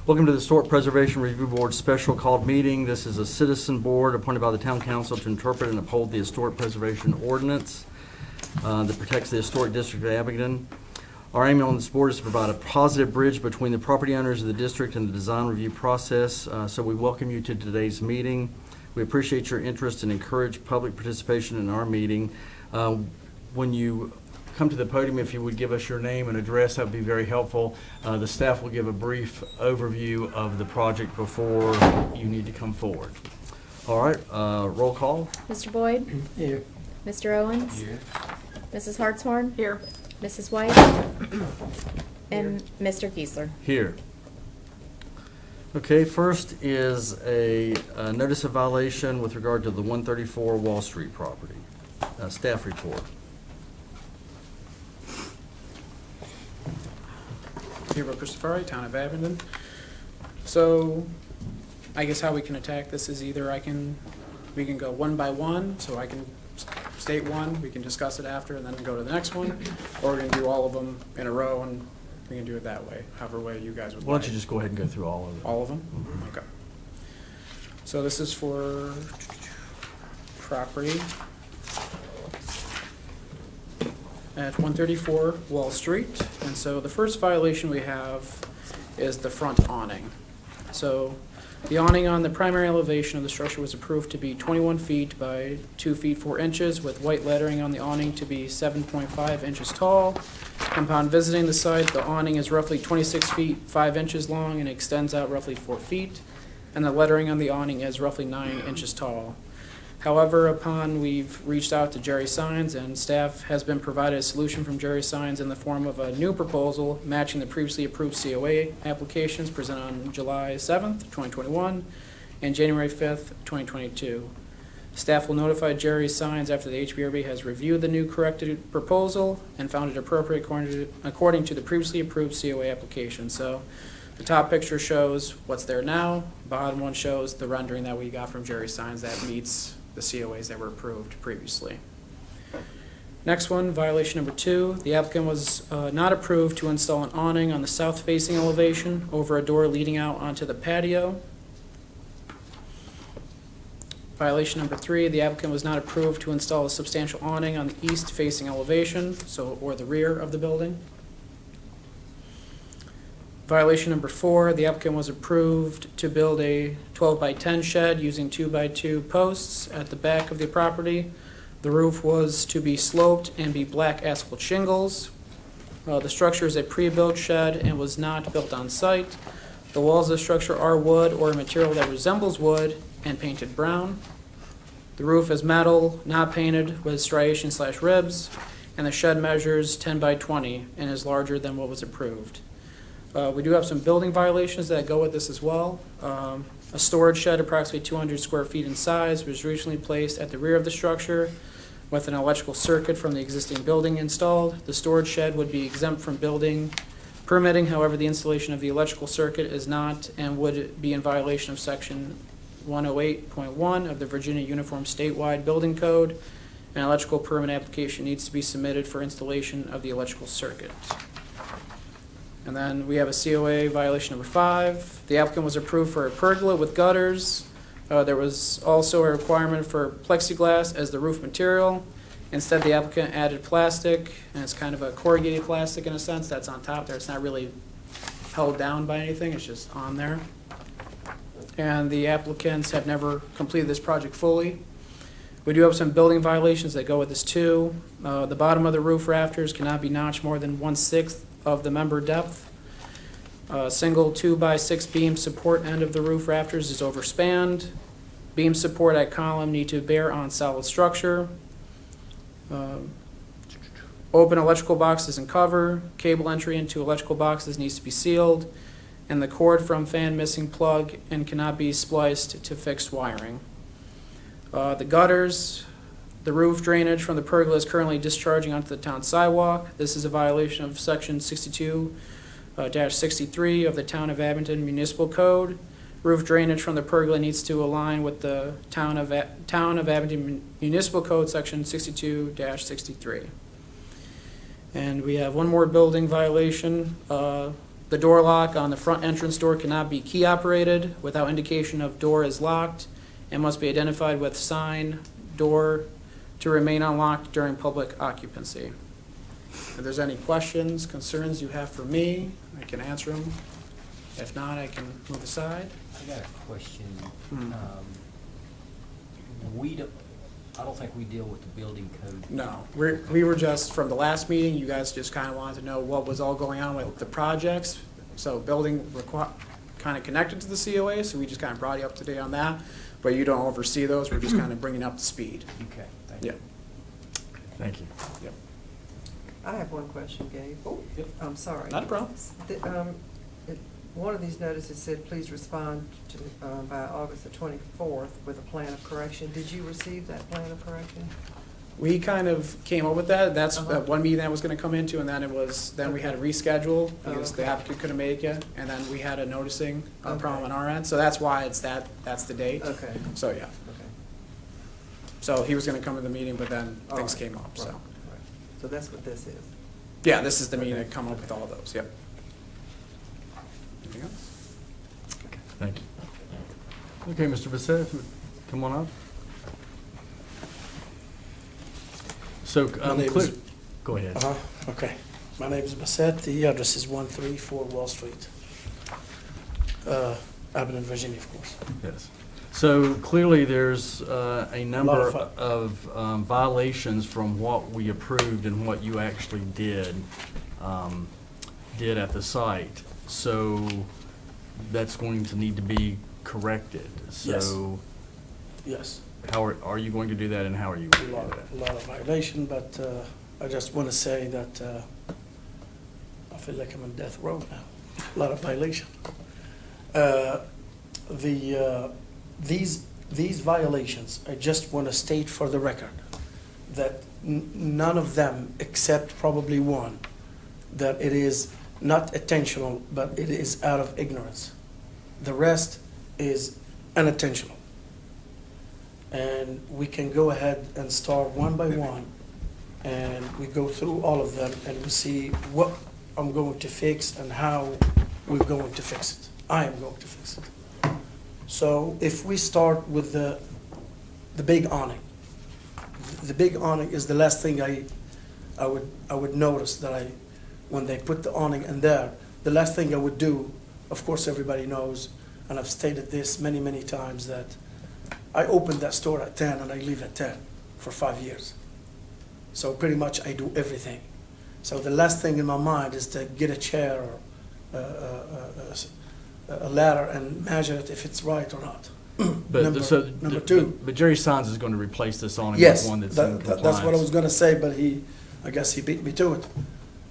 Welcome to the Historic Preservation Review Board special called meeting. This is a citizen board appointed by the Town Council to interpret and uphold the Historic Preservation Ordinance that protects the Historic District of Abingdon. Our aim on this board is to provide a positive bridge between the property owners of the district and the design review process. So we welcome you to today's meeting. We appreciate your interest and encourage public participation in our meeting. When you come to the podium, if you would give us your name and address, that would be very helpful. The staff will give a brief overview of the project before you need to come forward. All right, roll call. Mr. Boyd? Here. Mr. Owens? Here. Mrs. Hartshorn? Here. Mrs. White? And Mr. Kiesler? Here. Okay, first is a notice of violation with regard to the 134 Wall Street property. Staff report. Gabriel Christopher, Town of Abingdon. So, I guess how we can attack this is either we can go one by one, so I can state one, we can discuss it after, and then go to the next one, or we can do all of them in a row, and we can do it that way, however way you guys would like. Why don't you just go ahead and go through all of them? All of them? Okay. So this is for property at 134 Wall Street. And so the first violation we have is the front awning. So the awning on the primary elevation of the structure was approved to be 21 feet by 2 feet 4 inches, with white lettering on the awning to be 7.5 inches tall. Upon visiting the site, the awning is roughly 26 feet 5 inches long and extends out roughly 4 feet, and the lettering on the awning is roughly 9 inches tall. However, we've reached out to Jerry Signs, and staff has been provided a solution from Jerry Signs in the form of a new proposal matching the previously approved COA applications presented on July 7th, 2021 and January 5th, 2022. Staff will notify Jerry Signs after the HPRB has reviewed the new corrected proposal and found it appropriate according to the previously approved COA application. So the top picture shows what's there now. The bottom one shows the rendering that we got from Jerry Signs that meets the COAs that were approved previously. Next one, violation number 2. The applicant was not approved to install an awning on the south-facing elevation over a door leading out onto the patio. Violation number 3, the applicant was not approved to install a substantial awning on the east-facing elevation, or the rear of the building. Violation number 4, the applicant was approved to build a 12 by 10 shed using 2 by 2 posts at the back of the property. The roof was to be sloped and be black asphalt shingles. The structure is a pre-built shed and was not built on site. The walls of the structure are wood or a material that resembles wood and painted brown. The roof is metal, not painted, with striation/ribs, and the shed measures 10 by 20 and is larger than what was approved. We do have some building violations that go with this as well. A storage shed approximately 200 square feet in size was recently placed at the rear of the structure with an electrical circuit from the existing building installed. The storage shed would be exempt from building permitting, however, the installation of the electrical circuit is not and would be in violation of section 108.1 of the Virginia Uniform Statewide Building Code. An electrical permit application needs to be submitted for installation of the electrical circuit. And then we have a COA violation number 5. The applicant was approved for a pergola with gutters. There was also a requirement for plexiglass as the roof material. Instead, the applicant added plastic, and it's kind of a corrugated plastic in a sense that's on top there. It's not really held down by anything, it's just on there. And the applicants have never completed this project fully. We do have some building violations that go with this too. The bottom of the roof rafters cannot be notched more than 1/6 of the member depth. Single 2 by 6 beam support end of the roof rafters is overspanned. Beam support at column need to bear on solid structure. Open electrical boxes and cover. Cable entry into electrical boxes needs to be sealed. And the cord from fan missing plug and cannot be spliced to fixed wiring. The gutters, the roof drainage from the pergola is currently discharging onto the town sidewalk. This is a violation of section 62-63 of the Town of Abington Municipal Code. Roof drainage from the pergola needs to align with the Town of Abington Municipal Code section 62-63. And we have one more building violation. The door lock on the front entrance door cannot be key operated without indication of door is locked and must be identified with sign, door to remain unlocked during public occupancy. If there's any questions, concerns you have for me, I can answer them. If not, I can move aside. I got a question. Hmm. I don't think we deal with the building code. No, we were just, from the last meeting, you guys just kind of wanted to know what was all going on with the projects. So building kind of connected to the COA, so we just kind of brought you up to date on that. But you don't oversee those, we're just kind of bringing up the speed. Okay, thank you. Yeah. Thank you. Yep. I have one question, Gabe. Oh, Yep. I'm sorry. Not a problem. One of these notices said, please respond to, by August the 24th with a plan of correction. Did you receive that plan of correction? We kind of came up with that. That's Uh-huh. one meeting that was gonna come into, and then we had to reschedule because the okay. applicant couldn't make it, and then we had a noticing problem on Okay. our end. So that's why that's the date. Okay, So, yeah. okay. So he was gonna come to the meeting, but then All things right, came up, right, so. right. So that's what this is. Yeah, this is the meeting Okay. to come up with all of those, yep. Anything else? Thank you. Okay, Mr. Bissett, if you would come on up. So, My name is- go ahead. Okay. My name is Bassett. The address is 134 Wall Street. Lebanon, Virginia, of course. Yes. So clearly, there's a number fun. of violations from what we approved and what you actually did at the site. So that's going to need to be corrected. Yes. So Yes. how are you going to do that, and how are you going to do that? A lot of violation, but I just want to say that I feel like I'm on death row now. A lot of violation. These violations, I just want to state for the record that none of them, except probably one, that it is not intentional, but it is out of ignorance. The rest is unintentional. And we can go ahead and start one by one, and we go through all of them, and we see what I'm going to fix and how we're going to fix it. I am going to fix it. So if we start with the big awning. The big awning is the last thing I would notice that when they put the awning in there, the last thing I would do, of course everybody knows, and I've stated this many, many times, that I opened that store at 10 and I leave at 10 for 5 years. So pretty much I do everything. So the last thing in my mind is to get a chair or a ladder and measure it if it's right or not. Number two. But Jerry Signs is going to replace this awning Yes, with one that's in compliance. that's what I was gonna say, but I guess he beat me to it.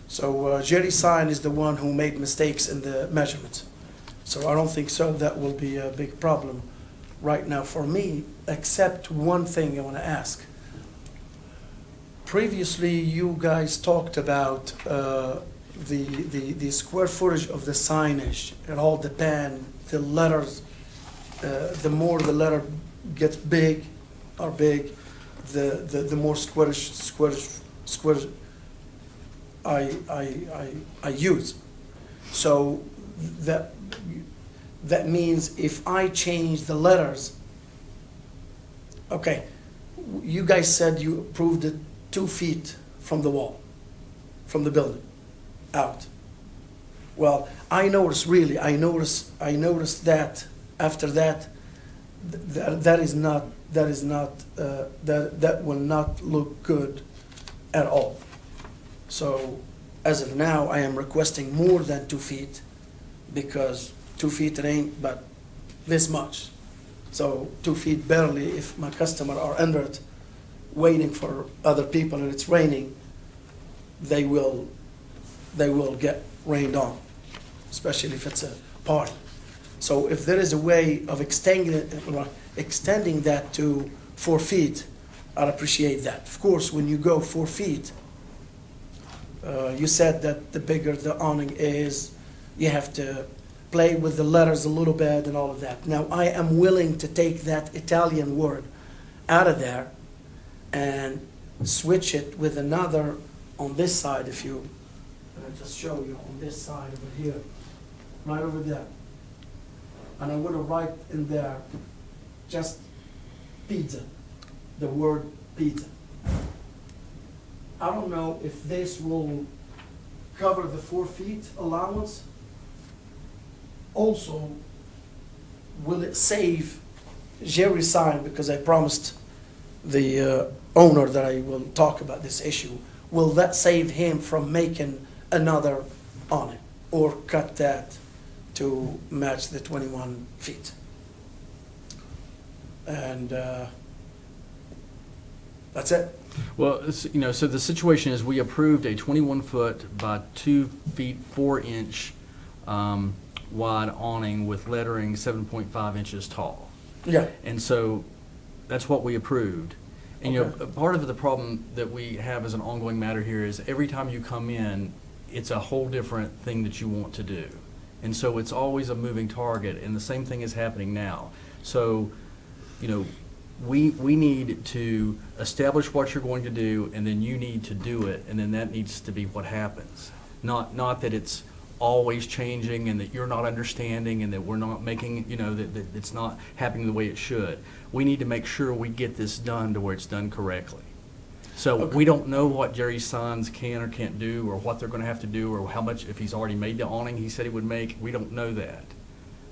So Jerry Sign is the one who made mistakes in the measurements. So I don't think so that will be a big problem right now for me, except one thing I wanna ask. Previously, you guys talked about the square footage of the signage. It all depends, the letters, the more the letter gets big, the more square I use. So that means if I change the letters, okay, you guys said you approved it 2 feet from the wall, from the building, out. Well, I noticed that after that, that will not look good at all. So as of now, I am requesting more than 2 feet, because 2 feet it ain't but this much. So 2 feet barely, if my customer are under it, waiting for other people and it's raining, they will get rained on, especially if it's a party. So if there is a way of extending that to 4 feet, I'd appreciate that. Of course, when you go 4 feet, you said that the bigger the awning is, you have to play with the letters a little bit and all of that. Now, I am willing to take that Italian word out of there and switch it with another on this side. If you, I'll just show you on this side over here. right over there. And I'm gonna write in there just pizza, the word pizza. I don't know if this will cover the 4 feet allowance. Also, will it save Jerry's sign, because I promised the owner that I will talk about this issue. Will that save him from making another on it, or cut that to match the 21 feet? And that's it. Well, so the situation is we approved a 21-foot by 2 feet 4 inch wide awning with lettering 7.5 inches tall. Yeah. And so that's what we approved. And, Okay. part of the problem that we have as an ongoing matter here is every time you come in, it's a whole different thing that you want to do. And so it's always a moving target, and the same thing is happening now. So, we need to establish what you're going to do, and then you need to do it, and then that needs to be what happens. Not that it's always changing and that you're not understanding and that we're not making, that it's not happening the way it should. We need to make sure we get this done to where it's done correctly. So Okay. we don't know what Jerry's Signs can or can't do, or what they're gonna have to do, or how much, if he's already made the awning he said he would make. We don't know that.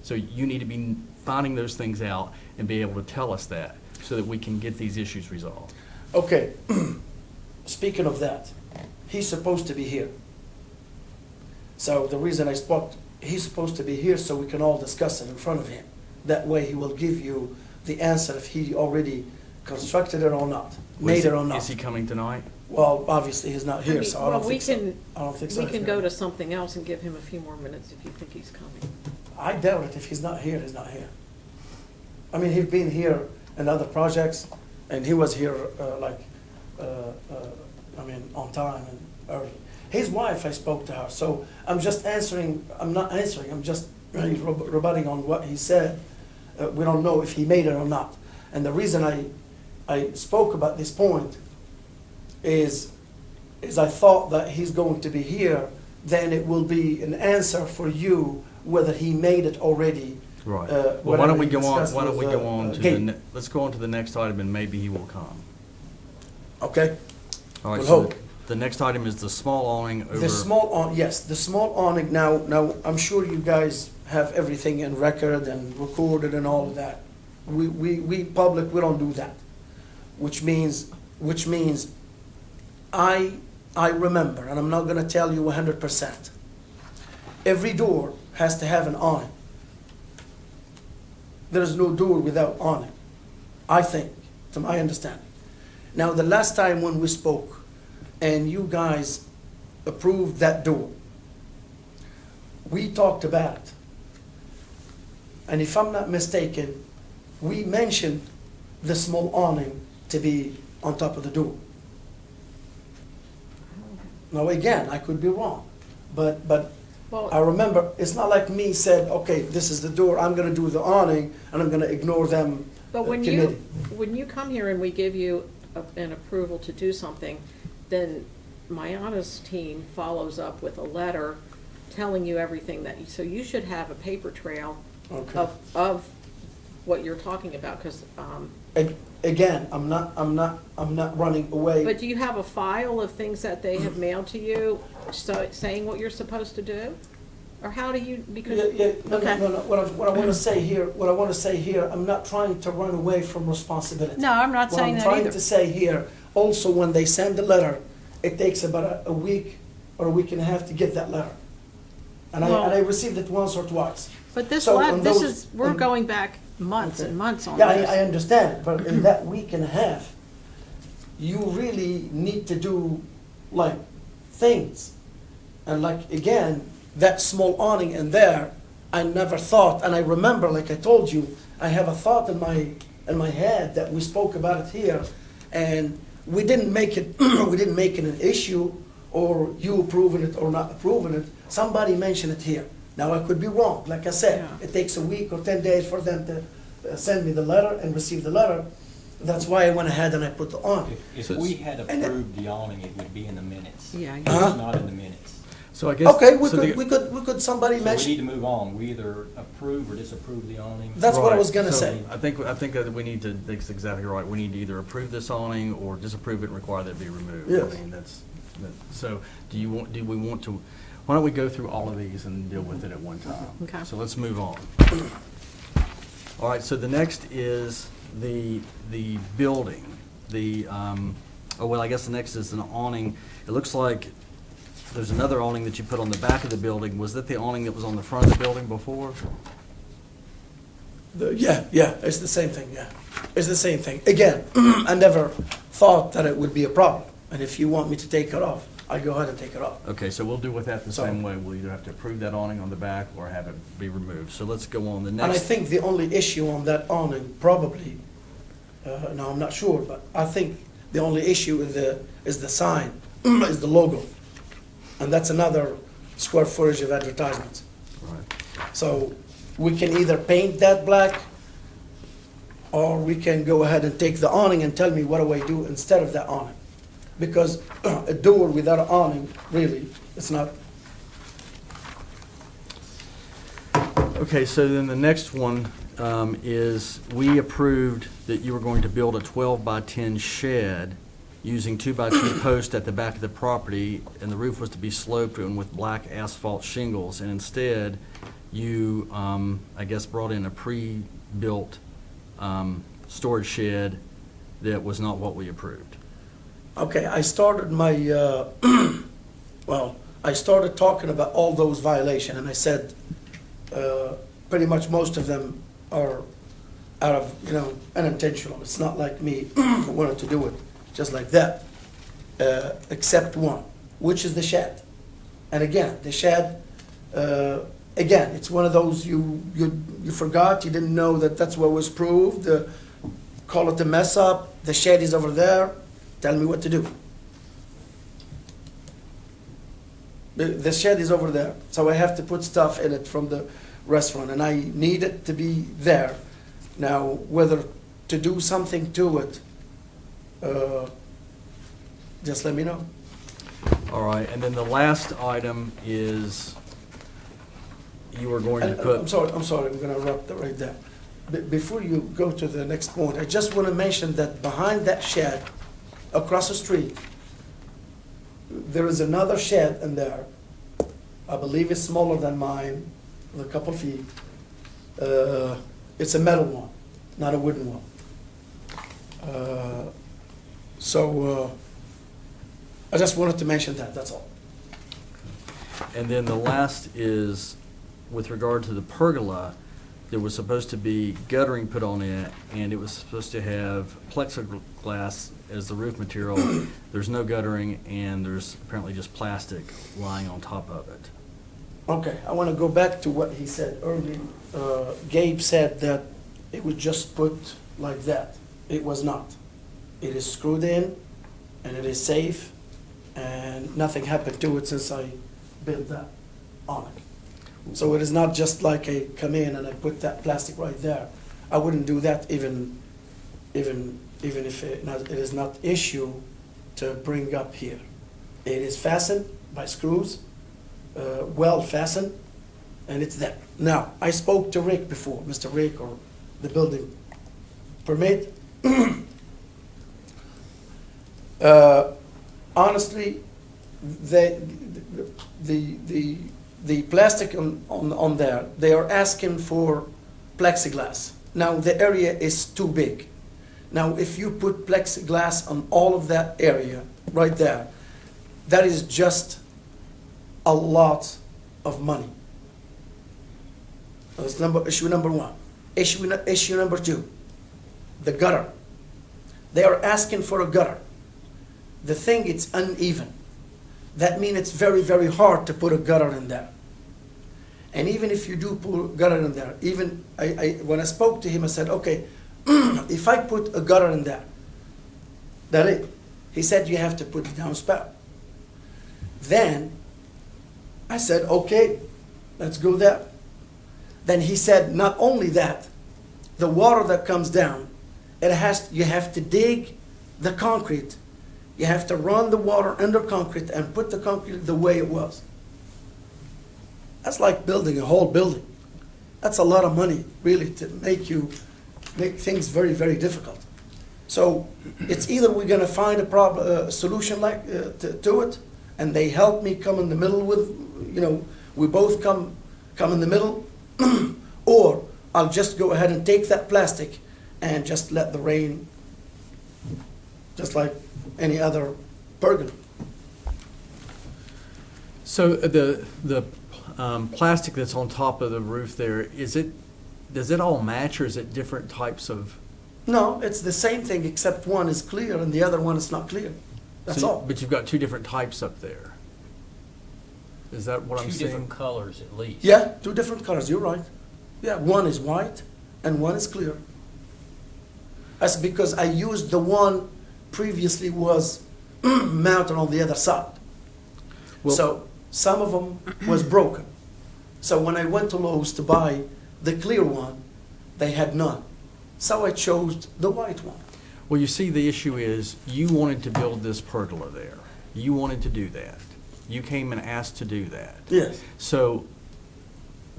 So you need to be finding those things out and be able to tell us that so that we can get these issues resolved. Okay, speaking of that, he's supposed to be here. So the reason I spoke, he's supposed to be here so we can all discuss it in front of him. That way he will give you the answer if he already constructed it or not, made it or not. Is he coming tonight? Well, obviously he's not here, so I don't we think so. can- I don't think so. We can go to something else and give him a few more minutes if you think he's coming. I doubt it. If he's not here, he's not here. I mean, he's been here in other projects, and he was here on time and early. His wife, I spoke to her, so I'm just answering. I'm not answering. I'm just rebutting on what he said. We don't know if he made it or not. And the reason I spoke about this point is I thought that he's going to be here. Then it will be an answer for you whether he made it already. Right. Well, Well, why don't we go on to Gabe. let's go on to the next item, and maybe he will come. Okay? All right, We'll so hope. the next item is the small awning over. The small awning. Now, I'm sure you guys have everything in record and recorded and all of that. We public, we don't do that. Which means I remember, and I'm not gonna tell you 100%. Every door has to have an awning. There is no door without awning, I think, to my understanding. Now, the last time when we spoke, and you guys approved that door, we talked about it. And if I'm not mistaken, we mentioned the small awning to be on top of the door. Now, again, I could be wrong, but Well, I remember, it's not like me said, okay, this is the door, I'm gonna do the awning, and I'm gonna ignore them but when committee. you come here and we give you an approval to do something, then Mayana's team follows up with a letter telling you everything so you should have a paper trail Okay. of what you're talking about, because, Again, I'm not running away. but do you have a file of things that they have mailed to you, saying what you're supposed to do? Or how do you, because? No. Okay. What I want to say here, I'm not trying to run away from responsibility. No, I'm not saying that What I'm either. trying to say here, also when they send the letter, it takes about a week or a week and a half to get that letter. And I received it once or twice. But this, So on those- we're on- going back months and months on Yeah, this. I understand, but in that week and a half, you really need to do like things. And like, again, that small awning in there, I never thought, and I remember, like I told you, I have a thought in my head that we spoke about it here, and we didn't make it an issue, or you approving it or not approving it. Somebody mentioned it here. Now, I could be wrong. Like I said, Yeah. it takes a week or 10 days for them to send me the letter and receive the letter. That's why I went ahead and I put the awning. If So we had and it- approved the awning, it would be in the minutes. Yeah, It's Uh-huh. not in the minutes. So I guess. Okay, we so the- could, somebody, So we could, okay, we so the- could, somebody we need mention, to move on. We either approve or disapprove the awning. that's what I Right. was gonna So say. I think that we need to, that's exactly right. We need to either approve this awning or disapprove it and require that it be removed. Yes. I mean, so do we want to, why don't we go through all of these and deal with it at one time? Okay. So let's move on. All right, so the next is the building. Well, I guess the next is an awning. It looks like there's another awning that you put on the back of the building. Was that the awning that was on the front of the building before? Yeah, it's the same thing, yeah. It's the same thing. Again, I never thought that it would be a problem. And if you want me to take it off, I'll go ahead and take it off. Okay, so we'll do with that the So- same way. We'll either have to approve that awning on the back or have it be removed. So let's go on the next. And I think the only issue on that awning, probably, no, I'm not sure, but I think the only issue is the sign, is the logo. And that's another square footage of advertisements. Right. So we can either paint that black, or we can go ahead and take the awning and tell me what do I do instead of that awning. Because a door without an awning, really, it's not, Okay, so then the next one is, we approved that you were going to build a 12-by-10 shed using 2-by-2 posts at the back of the property, and the roof was to be sloped and with black asphalt shingles. And instead, you, I guess, brought in a pre-built storage shed that was not what we approved. okay, I started my, well, I started talking about all those violations, and I said, pretty much most of them are out of, unintentional. It's not like me who wanted to do it just like that, except one, which is the shed. And again, the shed, again, it's one of those you forgot, you didn't know that that's what was proved, call it a mess up, the shed is over there, tell me what to do. The shed is over there, so I have to put stuff in it from the restaurant, and I need it to be there. Now, whether to do something to it, just let me know. All right, and then the last item is, you were going to And, put. I'm sorry, I'm gonna interrupt right there. Before you go to the next point, I just wanna mention that behind that shed, across the street, there is another shed in there. I believe it's smaller than mine, with a couple feet. It's a metal one, not a wooden one. I just wanted to mention that, that's all. And then the last is, with regard to the pergola, there was supposed to be guttering put on it, and it was supposed to have plexiglass as the roof material. There's no guttering, and there's apparently just plastic lying on top of it. Okay, I want to go back to what he said earlier. Gabe said that it was just put like that. It was not. It is screwed in, and it is safe, and nothing happened to it since I built that on it. So it is not just like I come in and I put that plastic right there. I wouldn't do that even if it is not issue to bring up here. It is fastened by screws, well fastened, and it's there. Now, I spoke to Rick before, Mr. Rick, or the building permit. Honestly, the plastic on there, they are asking for plexiglass. Now, the area is too big. Now, if you put plexiglass on all of that area, right there, that is just a lot of money. That's issue number one. Issue number two, the gutter. They are asking for a gutter. The thing, it's uneven. That means it's very, very hard to put a gutter in there. And even if you do put a gutter in there, even when I spoke to him, I said, okay, if I put a gutter in there, that it. He said, you have to put a downspout. Then I said, okay, let's go there. Then he said, not only that, the water that comes down, you have to dig the concrete. You have to run the water under concrete and put the concrete the way it was. That's like building a whole building. That's a lot of money, really, to make things very, very difficult. So it's either we're gonna find a solution like, to it, and they help me come in the middle with, we both come in the middle, or I'll just go ahead and take that plastic and just let the rain, just like any other pergola. So the plastic that's on top of the roof there, does it all match, or is it different types of? No, it's the same thing, except one is clear and the other one is not clear. That's all. But you've got two different types up there. Is that what I'm Two seeing? different colors at least. Yeah, two different colors, you're right. Yeah, one is white and one is clear. That's because I used the one previously was mounted on the other side. Well- So some of them was broken. So when I went to Lowe's to buy the clear one, they had none. So I chose the white one. Well, you see, the issue is, you wanted to build this pergola there. You wanted to do that. You came and asked to do that. Yes. So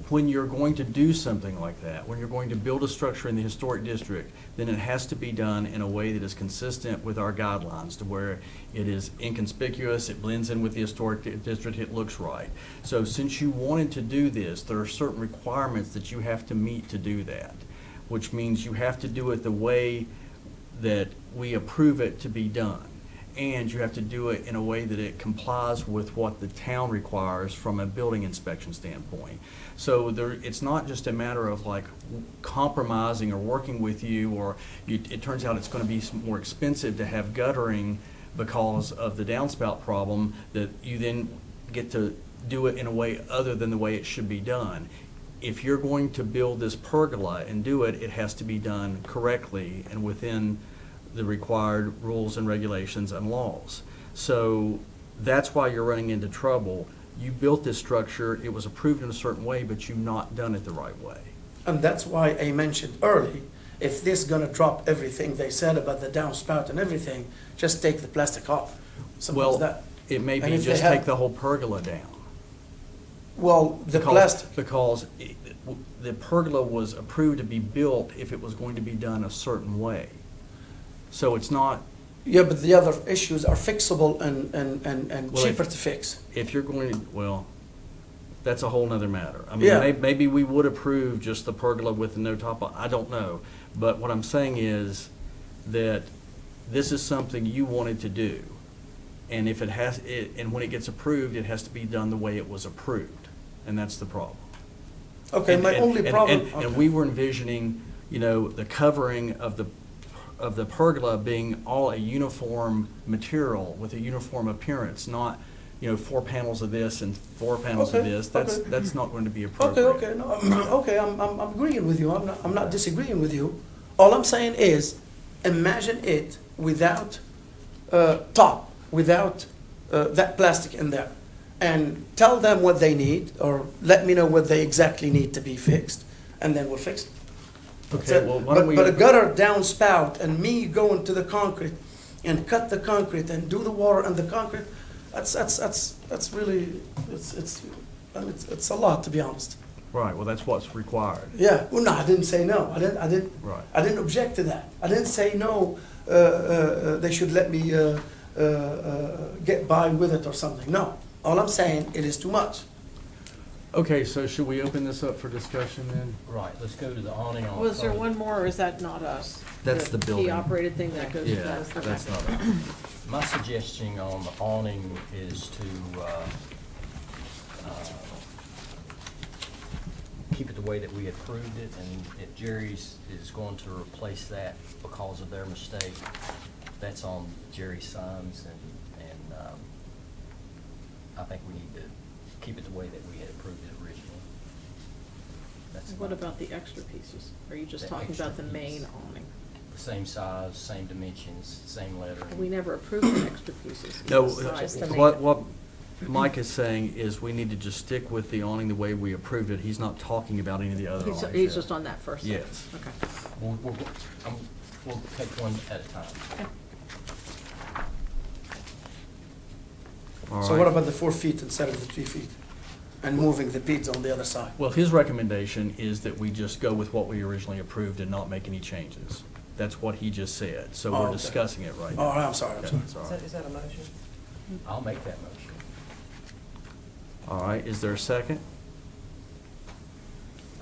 when you're going to do something like that, when you're going to build a structure in the historic district, then it has to be done in a way that is consistent with our guidelines, to where it is inconspicuous, it blends in with the historic district, it looks right. So since you wanted to do this, there are certain requirements that you have to meet to do that, which means you have to do it the way that we approve it to be done. And you have to do it in a way that it complies with what the town requires from a building inspection standpoint. So it's not just a matter of like compromising or working with you, or it turns out it's going to be more expensive to have guttering because of the downspout problem, that you then get to do it in a way other than the way it should be done. If you're going to build this pergola and do it, it has to be done correctly and within the required rules and regulations and laws. So that's why you're running into trouble. You built this structure, it was approved in a certain way, but you've not done it the right way. And that's why I mentioned early, if this gonna drop everything they said about the downspout and everything, just take the plastic off. Simple as Well, that. it may And be if they just have- take the whole pergola down. Well, the Because- plastic, Because the pergola was approved to be built if it was going to be done a certain way. So it's not, yeah, but the other issues are fixable and Well, cheaper if- to fix. if you're going to, well, that's a whole nother matter. I mean, Yeah. maybe we would approve just the pergola with no top, I don't know. But what I'm saying is that this is something you wanted to do. And if it has, and when it gets approved, it has to be done the way it was approved. And that's the problem. Okay, my only problem. And we were envisioning, the covering of the pergola being all a uniform material with a uniform appearance, not, 4 panels of this and 4 panels of Okay, this. okay. That's not going to be appropriate. Okay, no, I'm agreeing with you. I'm not disagreeing with you. All I'm saying is, imagine it without top, without that plastic in there, and tell them what they need, or let me know what they exactly need to be fixed, and then we'll fix it. That's Okay, it. well, why don't we? But a gutter downspout and me going to the concrete and cut the concrete and do the water and the concrete, that's really, it's a lot, to be honest. Right, well, that's what's required. Yeah, well, no, I didn't say no. I didn't Right. I didn't object to that. I didn't say no, they should let me get by with it or something. No. All I'm saying, it is too much. Okay, so should we open this up for discussion then? Right, let's go to the awning on. Was there one more, or is that not us? That's the building. Key-operated thing that goes. Yeah, okay. that's not, My suggestion on the awning is to keep it the way that we approved it, and if Jerry's is going to replace that because of their mistake, that's on Jerry's signs, and I think we need to keep it the way that we had approved it originally. That's What my- about the extra pieces? Are you just The talking about the extra main piece. awning? The same size, same dimensions, same lettering. We never approved the extra pieces. no, Just the what Mike is saying is we need to just stick with the awning the way we approved it. He's not talking about any of the other awnings. He's yet. just on that first. set. Yes. Okay. We'll take one at a time. All So right. what about the 4 feet instead of the 3 feet? and moving the pizza on the other side. Well, his recommendation is that we just go with what we originally approved and not make any changes. That's what he just said, so Oh, we're okay. discussing it right Oh, now. I'm sorry, I'm Okay, sorry. it's all right. Is that a motion? I'll make that motion. All right, is there a second?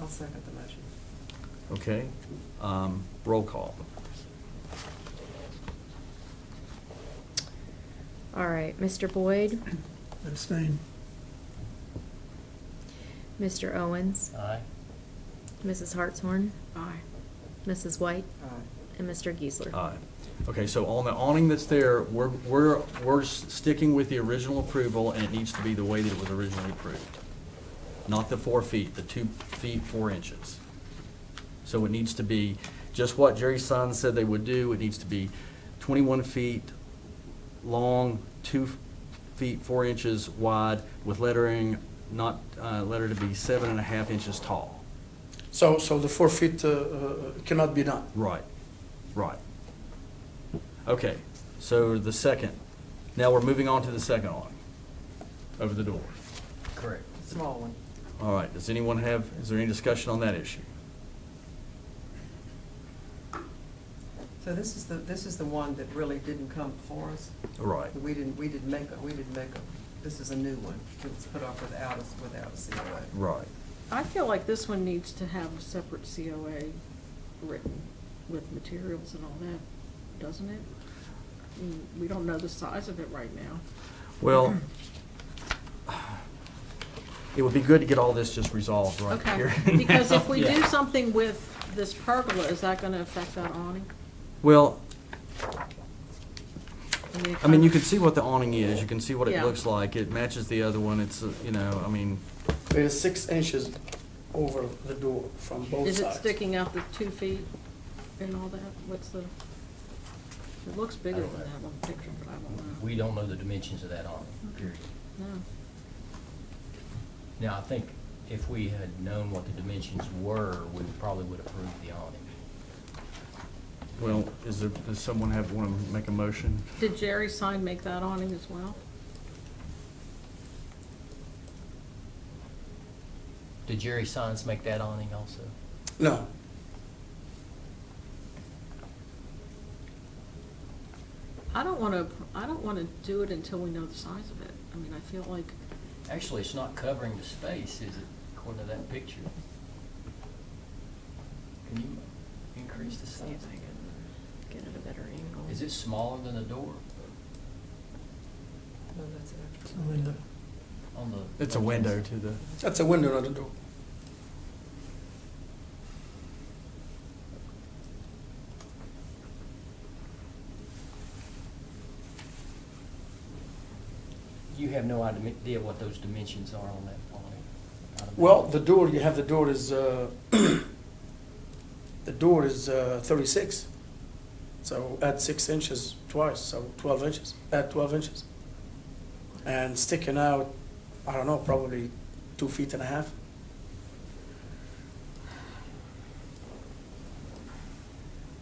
I'll second the motion. Okay, roll call. All right, Mr. Boyd, Abstain. Mr. Owens, Aye. Mrs. Hartshorn, Aye. Mrs. White, Aye. and Mr. Geisler. Aye. Okay, so on the awning that's there, we're sticking with the original approval, and it needs to be the way that it was originally approved. Not the 4 feet, the 2 feet, 4 inches. So it needs to be just what Jerry's son said they would do. It needs to be 21 feet long, 2 feet, 4 inches wide, with lettering, not, letter to be 7.5 inches tall. So the 4 feet cannot be done. Right, right. Okay, so the second, now we're moving on to the second awning over the door. Correct. Small one. All right, does anyone have, is there any discussion on that issue? So this is the one that really didn't come before us? Right. We didn't make a, this is a new one. It was put up without a COA. Right. I feel like this one needs to have a separate COA written with materials and all that, doesn't it? We don't know the size of it right now. Well, it would be good to get all this just resolved right Okay, here. because if we do Yeah. something with this pergola, is that gonna affect that awning? Well, it I mean, you kinda- can see what the awning is, you can see what it Yeah. looks like, it matches the other one, it's, you know, I mean, It is 6 inches over the door from both Is it sides. sticking out the 2 feet and all that? What's the, it looks bigger than that one picture, but I don't know. We don't know the dimensions of that awning, period. No. Now, I think if we had known what the dimensions were, we probably would approve the awning. well, does someone want to make a motion? Did Jerry Sign make that awning as well? Did Jerry Sines make that awning also? No, I don't wanna do it until we know the size of it. I mean, I feel like, Actually, it's not covering the space, is it, according to that picture? Can you increase the See if size? I can get it a better angle. Is it smaller than the door No, that's an extra. It's a window. on the? It's a window to the, that's a window, not a door. You have no idea what those dimensions are on that awning? I don't know. Well, the door, you have the door is, the door is 36. So add 6 inches twice, so 12 inches, add 12 inches. And sticking out, I don't know, probably 2.5 feet.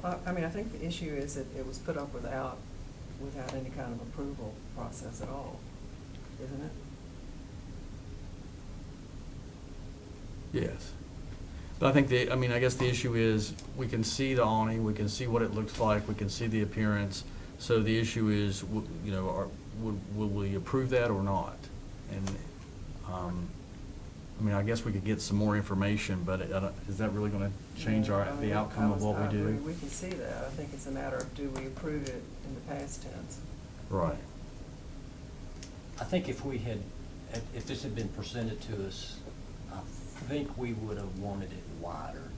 Well, I mean, I think the issue is that it was put up without any kind of approval process at all, isn't it? yes. But I think I guess the issue is, we can see the awning, we can see what it looks like, we can see the appearance. So the issue is, you know, will we approve that or not? And, I mean, I guess we could get some more information, but is that really gonna change Yeah, I mean, the outcome of what I we agree. do? We can see that. I think it's a matter of, do we approve it in the past tense? Right. I think if this had been presented to us, I think we would have wanted it wider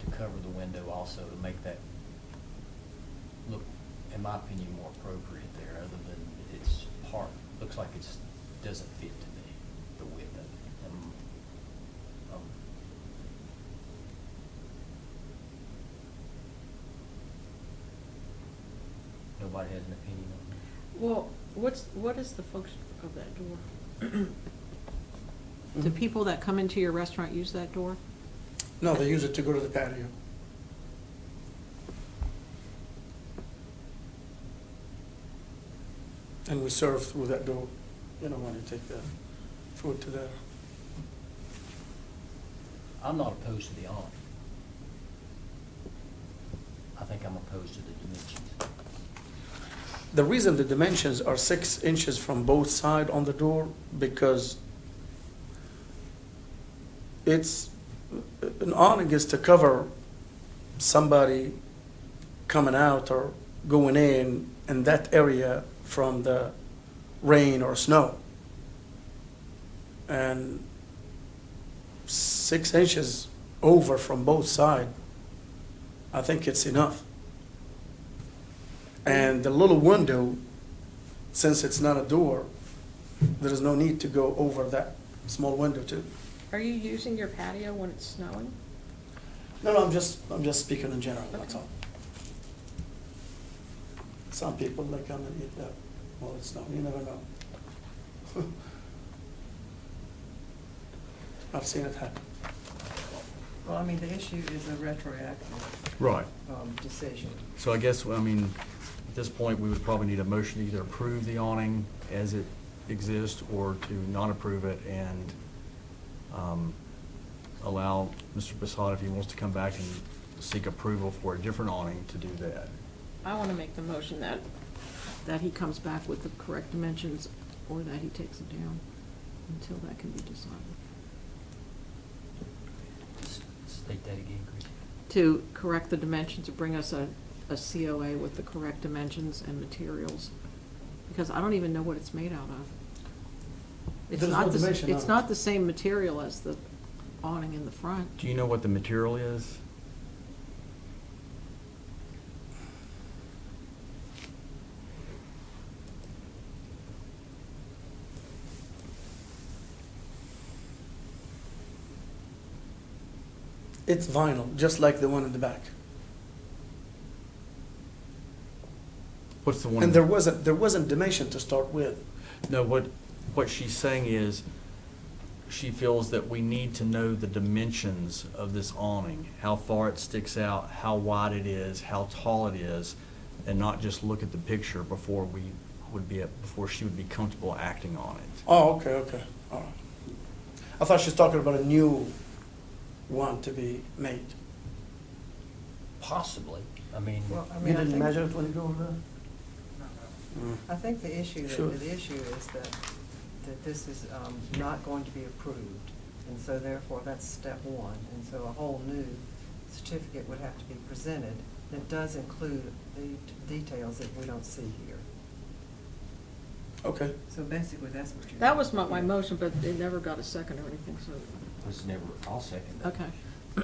to cover the window also, to make that look, in my opinion, more appropriate there, other than it's looks like it doesn't fit to me, the width of it. Nobody has an opinion on it? well, what is the function of that door? Do people that come into your restaurant use that door? No, they use it to go to the patio. And we serve through that door, you know, when you take the food to there. I'm not opposed to the awning. I think I'm opposed to the dimensions. The reason the dimensions are 6 inches from both sides on the door, because it's, an awning is to cover somebody coming out or going in that area from the rain or snow. And 6 inches over from both sides, I think it's enough. And the little window, since it's not a door, there is no need to go over that small window too. Are you using your patio when it's snowing? No, I'm just speaking in general, that's all. Some people, they come and eat that, well, it's not, you never know. I've seen it happen. Well, I mean, the issue is a retroactive Right. decision. So I guess, I mean, at this point, we would probably need a motion to either approve the awning as it exists or to not approve it and allow Mr. Bissett, if he wants to come back and seek approval for a different awning, to do that. I want to make the motion that he comes back with the correct dimensions or that he takes it down until that can be decided. State that again, Chris. To correct the dimensions, to bring us a COA with the correct dimensions and materials, because I don't even know what it's made out of. It's There's not no the- dimension on It's it. not the same material as the awning in the front. Do you know what the material is? It's vinyl, just like the one in the back. What's the one? And there wasn't dimension to start with. No, what she's saying is, she feels that we need to know the dimensions of this awning, how far it sticks out, how wide it is, how tall it is, and not just look at the picture before she would be comfortable acting on it. Oh, okay, all right. I thought she was talking about a new one to be made. Possibly. I mean, Well, I You mean, I didn't think, measure it when you go over there? I think the issue, Sure. the issue is that this is not going to be approved. And so therefore, that's step one. And so a whole new certificate would have to be presented that does include the details that we don't see here. Okay. So basically, that's what you're. That was my motion, but it never got a second or anything, so, was never, I'll second that. okay.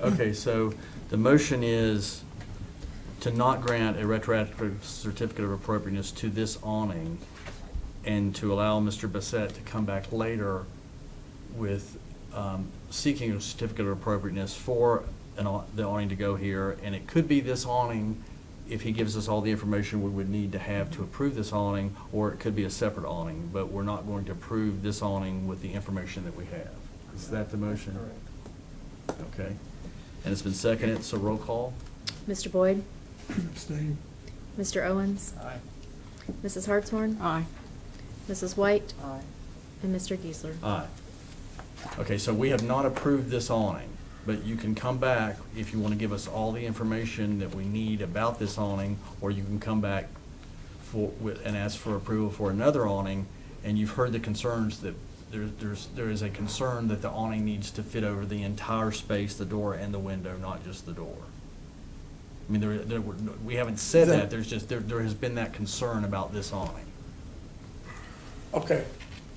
Okay, so the motion is to not grant a retroactive certificate of appropriateness to this awning and to allow Mr. Bissett to come back later with seeking a certificate of appropriateness for the awning to go here. And it could be this awning, if he gives us all the information we would need to have to approve this awning, or it could be a separate awning, but we're not going to approve this awning with the information that we have. Is that the motion? Correct. Okay. And it's been seconded, so roll call. Mr. Boyd? Abstain. Mr. Owens? Aye. Mrs. Hartshorn? Aye. Mrs. White? Aye. And Mr. Geisler? Aye. Okay, so we have not approved this awning, but you can come back if you want to give us all the information that we need about this awning, or you can come back and ask for approval for another awning, and you've heard the concerns that there is a concern that the awning needs to fit over the entire space, the door and the window, not just the door. I mean, we haven't said that, there's just, there has been that concern about this awning. Okay.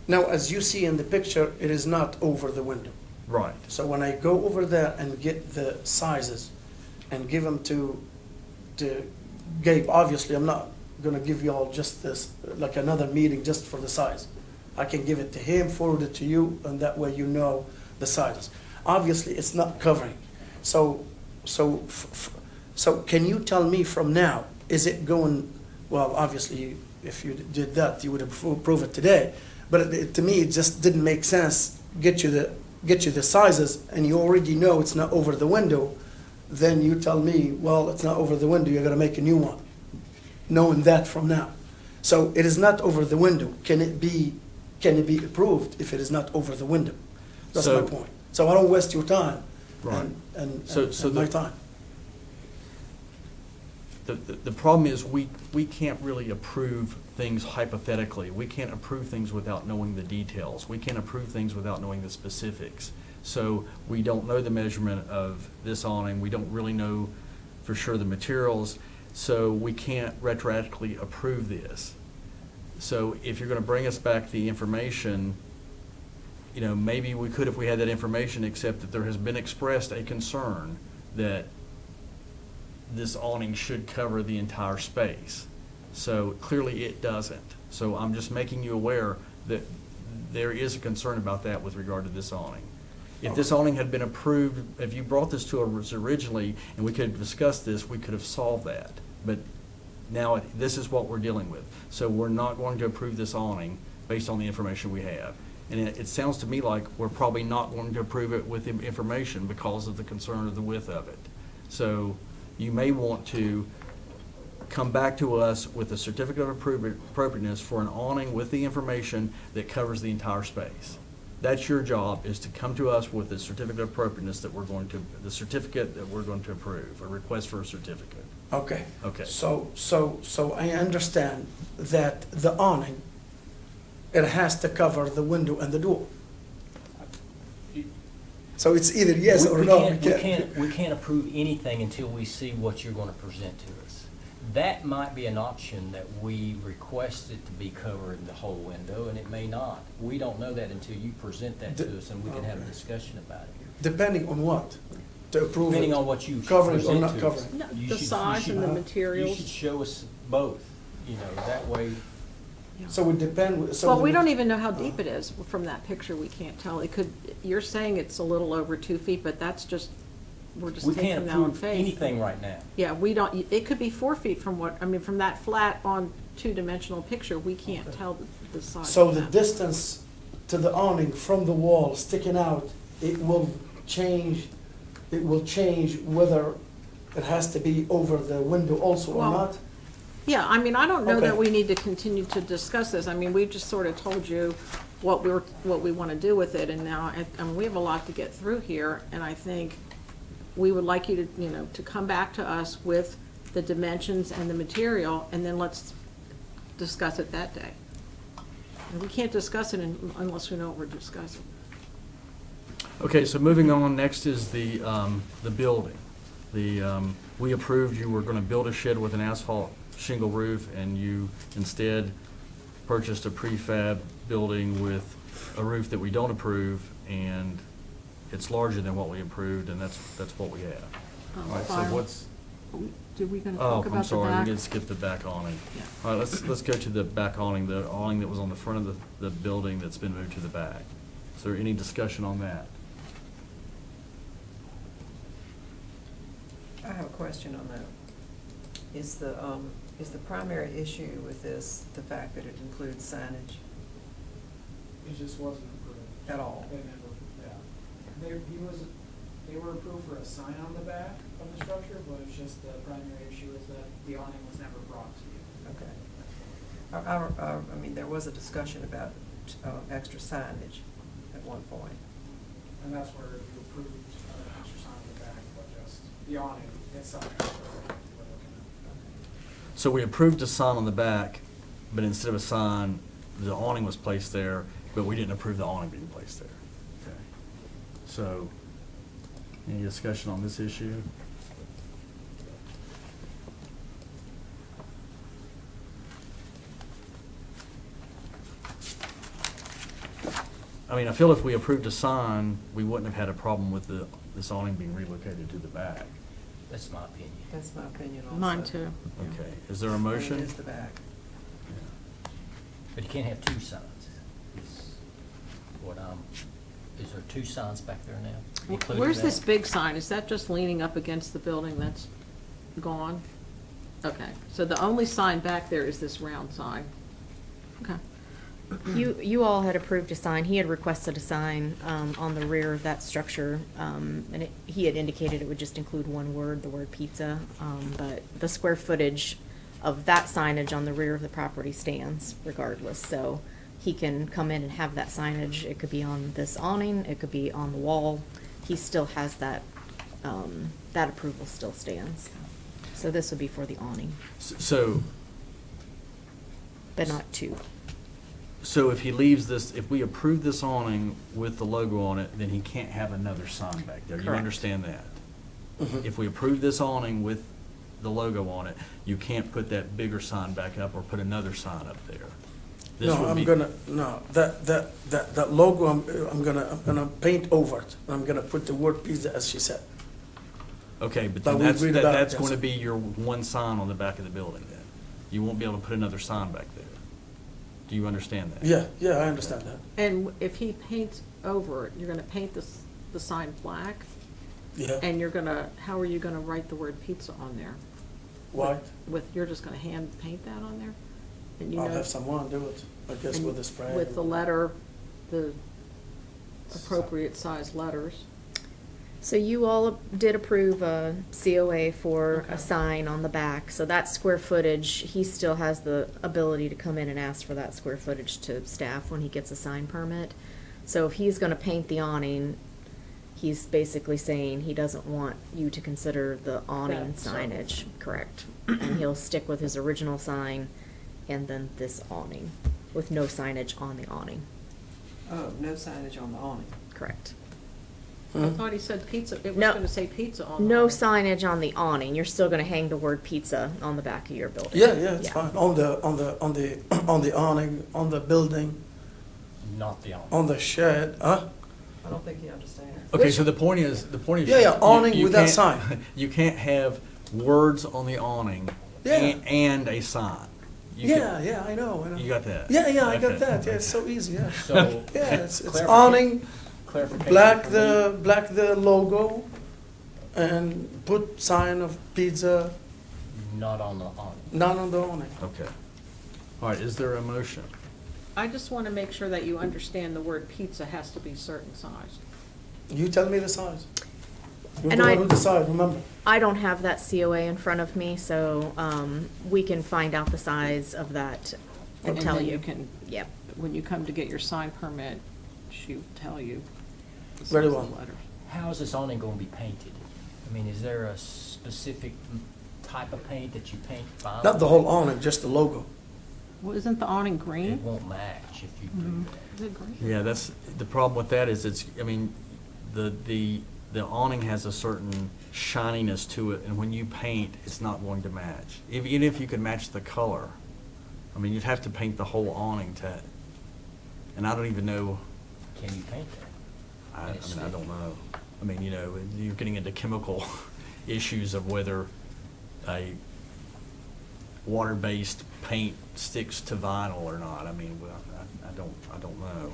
Now, as you see in the picture, it is not over the window. Right. So when I go over there and get the sizes and give them to Gabe, obviously I'm not gonna give you all just this, like another meeting just for the size. I can give it to him, forward it to you, and that way you know the sizes. Obviously, it's not covering. So can you tell me from now, is it going, well, obviously, if you did that, you would approve it today. But to me, it just didn't make sense. Get you the sizes, and you already know it's not over the window. Then you tell me, well, it's not over the window. You're gonna make a new one, knowing that from now. So it is not over the window. Can it be approved if it is not over the window? That's So- my point. So I don't waste your time Right. and So my the- time. The problem is, we can't really approve things hypothetically. We can't approve things without knowing the details. We can't approve things without knowing the specifics. So we don't know the measurement of this awning, we don't really know for sure the materials, so we can't retroactively approve this. So if you're gonna bring us back the information, you know, maybe we could if we had that information, except that there has been expressed a concern that this awning should cover the entire space. So clearly it doesn't. So I'm just making you aware that there is a concern about that with regard to this awning. If this awning had been approved, if you brought this to us originally and we could have discussed this, we could have solved that. But now this is what we're dealing with. So we're not going to approve this awning based on the information we have. And it sounds to me like we're probably not going to approve it with the information because of the concern of the width of it. So you may want to come back to us with a certificate of appropriateness for an awning with the information that covers the entire space. That's your job, is to come to us with the certificate of appropriateness that we're going to, the certificate that we're going to approve, a request for a certificate. Okay. Okay. So I understand that the awning, it has to cover the window and the door. So it's either yes or no. We can't approve anything until we see what you're gonna present to us. That might be an option that we request it to be covered, the whole window, and it may not. We don't know that until you present that to us, and we can have a discussion about it. Depending on what? To approve it? Depending on what you Covering or present not to us. covering? No, You the should- size and the You materials. should show us both, you know, that way. So it depends. Well, we don't even know how deep it is. From that picture, we can't tell. It could, you're saying it's a little over 2 feet, but that's just, we're just We taking can't that on approve faith. anything right now. Yeah, we don't, it could be 4 feet from what, I mean, from that flat on two-dimensional picture, we can't tell the size. So of the that. distance to the awning from the wall sticking out, it will change whether it has to be over the window also or Well, not? Yeah, I mean, I don't know that Okay. we need to continue to discuss this. I mean, we've just sort of told you what we want to do with it, and now, we have a lot to get through here, and I think we would like you to, you know, to come back to us with the dimensions and the material, and then let's discuss it that day. And we can't discuss it unless we know what we're discussing. Okay, so moving on, next is the building. We approved you were gonna build a shed with an asphalt shingle roof, and you instead purchased a prefab building with a roof that we don't approve, and it's larger than what we approved, and that's what we have. All right, so Fire. what's, Did we gonna oh, talk about I'm the sorry, back? we did skip the back awning. Yeah. All right, let's go to the back awning, the awning that was on the front of the building that's been moved to the back. Is there any discussion on that? I have a question on that. Is the primary issue with this the fact that it includes signage It just wasn't approved. at all? They never, yeah. They were approved for a sign on the back of the structure, but it's just the primary issue is that the awning was never brought to you. Okay. I mean, there was a discussion about extra signage at one point. And that's where you approved an extra sign on the back, but just the awning itself. is what we're looking at. So we approved a sign on the back, but instead of a sign, the awning was placed there, but we didn't approve the awning being placed there. Okay. So, any discussion on this issue? I mean, I feel if we approved a sign, we wouldn't have had a problem with this awning being relocated to the back. That's my opinion. That's my opinion also. Mine too. Okay, is there a And motion? it is the back. But you can't have two signs. Is there two signs back there now? including Where's that? this big sign? Is that just leaning up against the building that's gone? Okay, so the only sign back there is this round sign. Okay. You all had approved a sign. He had requested a sign on the rear of that structure, and he had indicated it would just include one word, the word pizza. But the square footage of that signage on the rear of the property stands regardless. So he can come in and have that signage. It could be on this awning, it could be on the wall. He still has that that approval still stands. So this would be for the awning, So, but not two. so if he leaves this, if we approve this awning with the logo on it, then he can't have another sign back there. You Correct. understand that? Mhm. If we approve this awning with the logo on it, you can't put that bigger sign back up or put another sign up there. This No, would I'm be- gonna, no, that logo, I'm gonna paint over it. I'm gonna put the word pizza, as she said. Okay, but But then we that's, agreed about it, that's yes. going to be your one sign on the back of the building then. You won't be able to put another sign back there. Do you understand that? Yeah, I understand that. And if he paints over it, you're gonna paint the sign black, Yeah, and you're gonna, how are you gonna write the word pizza on there? white. You're just gonna hand paint that on there? And you I'll know- have someone do it, I guess, and with the spray. With the letter, the appropriate size letters. So you all did approve a COA for Okay. a sign on the back, so that square footage, he still has the ability to come in and ask for that square footage to staff when he gets a sign permit. So if he's gonna paint the awning, he's basically saying he doesn't want you to consider the awning That, so- signage, correct? And he'll stick with his original sign and then this awning, with no signage on the awning, Oh, no signage on the awning. correct? I Hmm? thought he said pizza, it was No. gonna say pizza on the. No awning. signage on the awning, you're still gonna hang the word pizza on the back of your building. Yeah, it's fine, on the awning, on the building, Not the awning. on the shed, huh? I don't think he understands. Okay, so the point is. Yeah, awning you with that can't- sign. You can't have words on the awning Yeah. and a sign. You can- Yeah, I know. You got that? Yeah, I got Okay. that, yeah, it's so easy, yeah. So. Yeah, it's clarifica- awning, Clarification. black for the logo, and put sign of pizza, me, Not on the awning. not on the awning. Okay. All right, is there a motion? I just wanna make sure that you understand the word pizza has to be certain size. You tell me the size. You're And the I- one who decide, remember. I don't have that COA in front of me, so, we can find out the size of that and tell then you. you can, Yep. when you come to get your sign permit, she'll tell you. the Very size well. of the letters. How is this awning gonna be painted? I mean, is there a specific type of paint that you paint vinyl? Not the whole awning, just the logo. Well, isn't the awning It green? won't match if you Mhm. do that. Is it green? Yeah, that's, the problem with that is it's, I mean, the awning has a certain shininess to it, and when you paint, it's not going to match. Even if you could match the color, I mean, you'd have to paint the whole awning to, and I don't even know, Can you paint that? I mean, I don't know. I mean, you know, you're getting into chemical issues of whether a water-based paint sticks to vinyl or not. I mean, well, I don't know.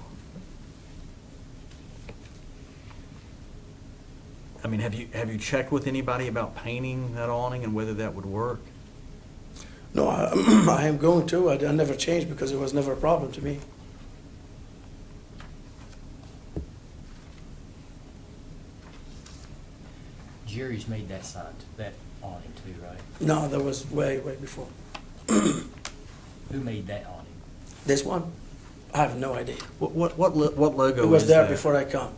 I mean, have you checked with anybody about painting that awning and whether that would work? No, I am going to, I never changed because it was never a problem to me. Jerry's made that sign, that awning too, right? No, that was way before. Who made that awning? This one, I have no idea. What logo It was is there that? before I come,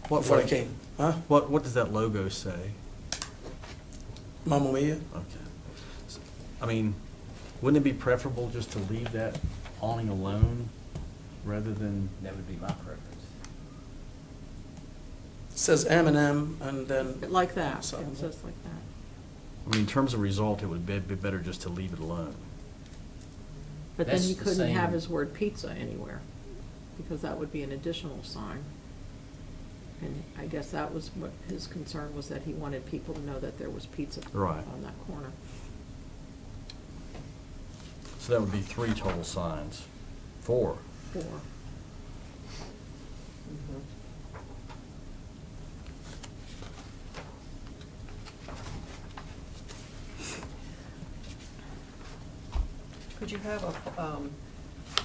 What before I lo- came, huh? What does that logo say? Mamma Mia? Okay. S- I mean, wouldn't it be preferable just to leave that awning alone rather than? That would be my preference. Says M&M and then. Like that, So- it says like that. I mean, in terms of result, it would be better just to leave it alone. But then That's he the couldn't have same- his word pizza anywhere, because that would be an additional sign. And I guess that was what his concern was, that he wanted people to know that there was pizza Right. on that corner. So that would be 3 total signs. 4. 4. Mhm. Could you have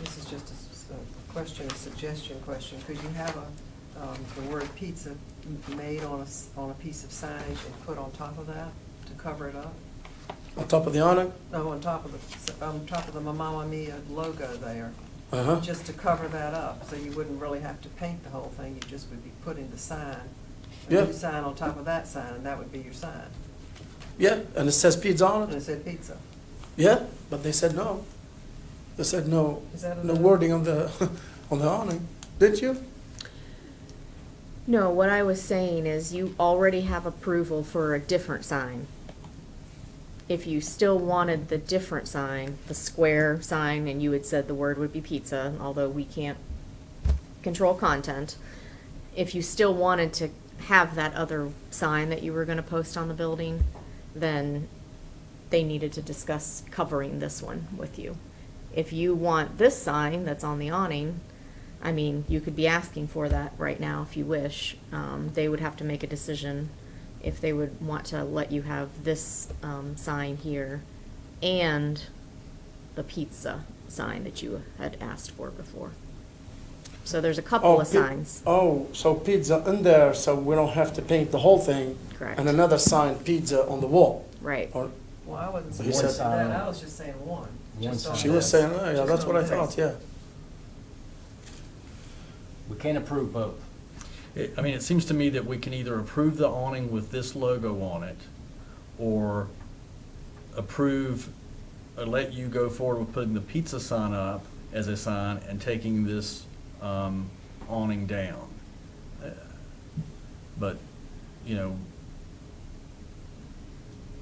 this is just a question, a suggestion question, could you have the word pizza made on a piece of signage and put on top of that to cover it up? On top of the awning? No, on top of the Mamma Mia logo there, Uh-huh. just to cover that up, so you wouldn't really have to paint the whole thing, you just would be putting the sign a Yeah. new sign on top of that sign, and that would be your sign. Yeah, and it says pizza on And it. it said pizza. Yeah, but they said no. They said no, Is that no enough? wording on the, on the awning. Didn't you? No, what I was saying is you already have approval for a different sign. If you still wanted the different sign, the square sign, and you had said the word would be pizza, although we can't control content, if you still wanted to have that other sign that you were gonna post on the building, then they needed to discuss covering this one with you. If you want this sign that's on the awning, I mean, you could be asking for that right now if you wish. They would have to make a decision if they would want to let you have this sign here and the pizza sign that you had asked for before. So there's a couple of signs. Oh, so pizza in there, so we don't have to paint the whole thing. Correct. And another sign, pizza on the wall. Right. Or, Well, I wasn't You saying said- that, I was just saying one. One Just on sign. she was this. saying, oh, yeah, Just that's on what I this. thought, yeah. We can't approve both. I mean, it seems to me that we can either approve the awning with this logo on it, or approve, or let you go forward with putting the pizza sign up as a sign and taking this awning down. But, you know,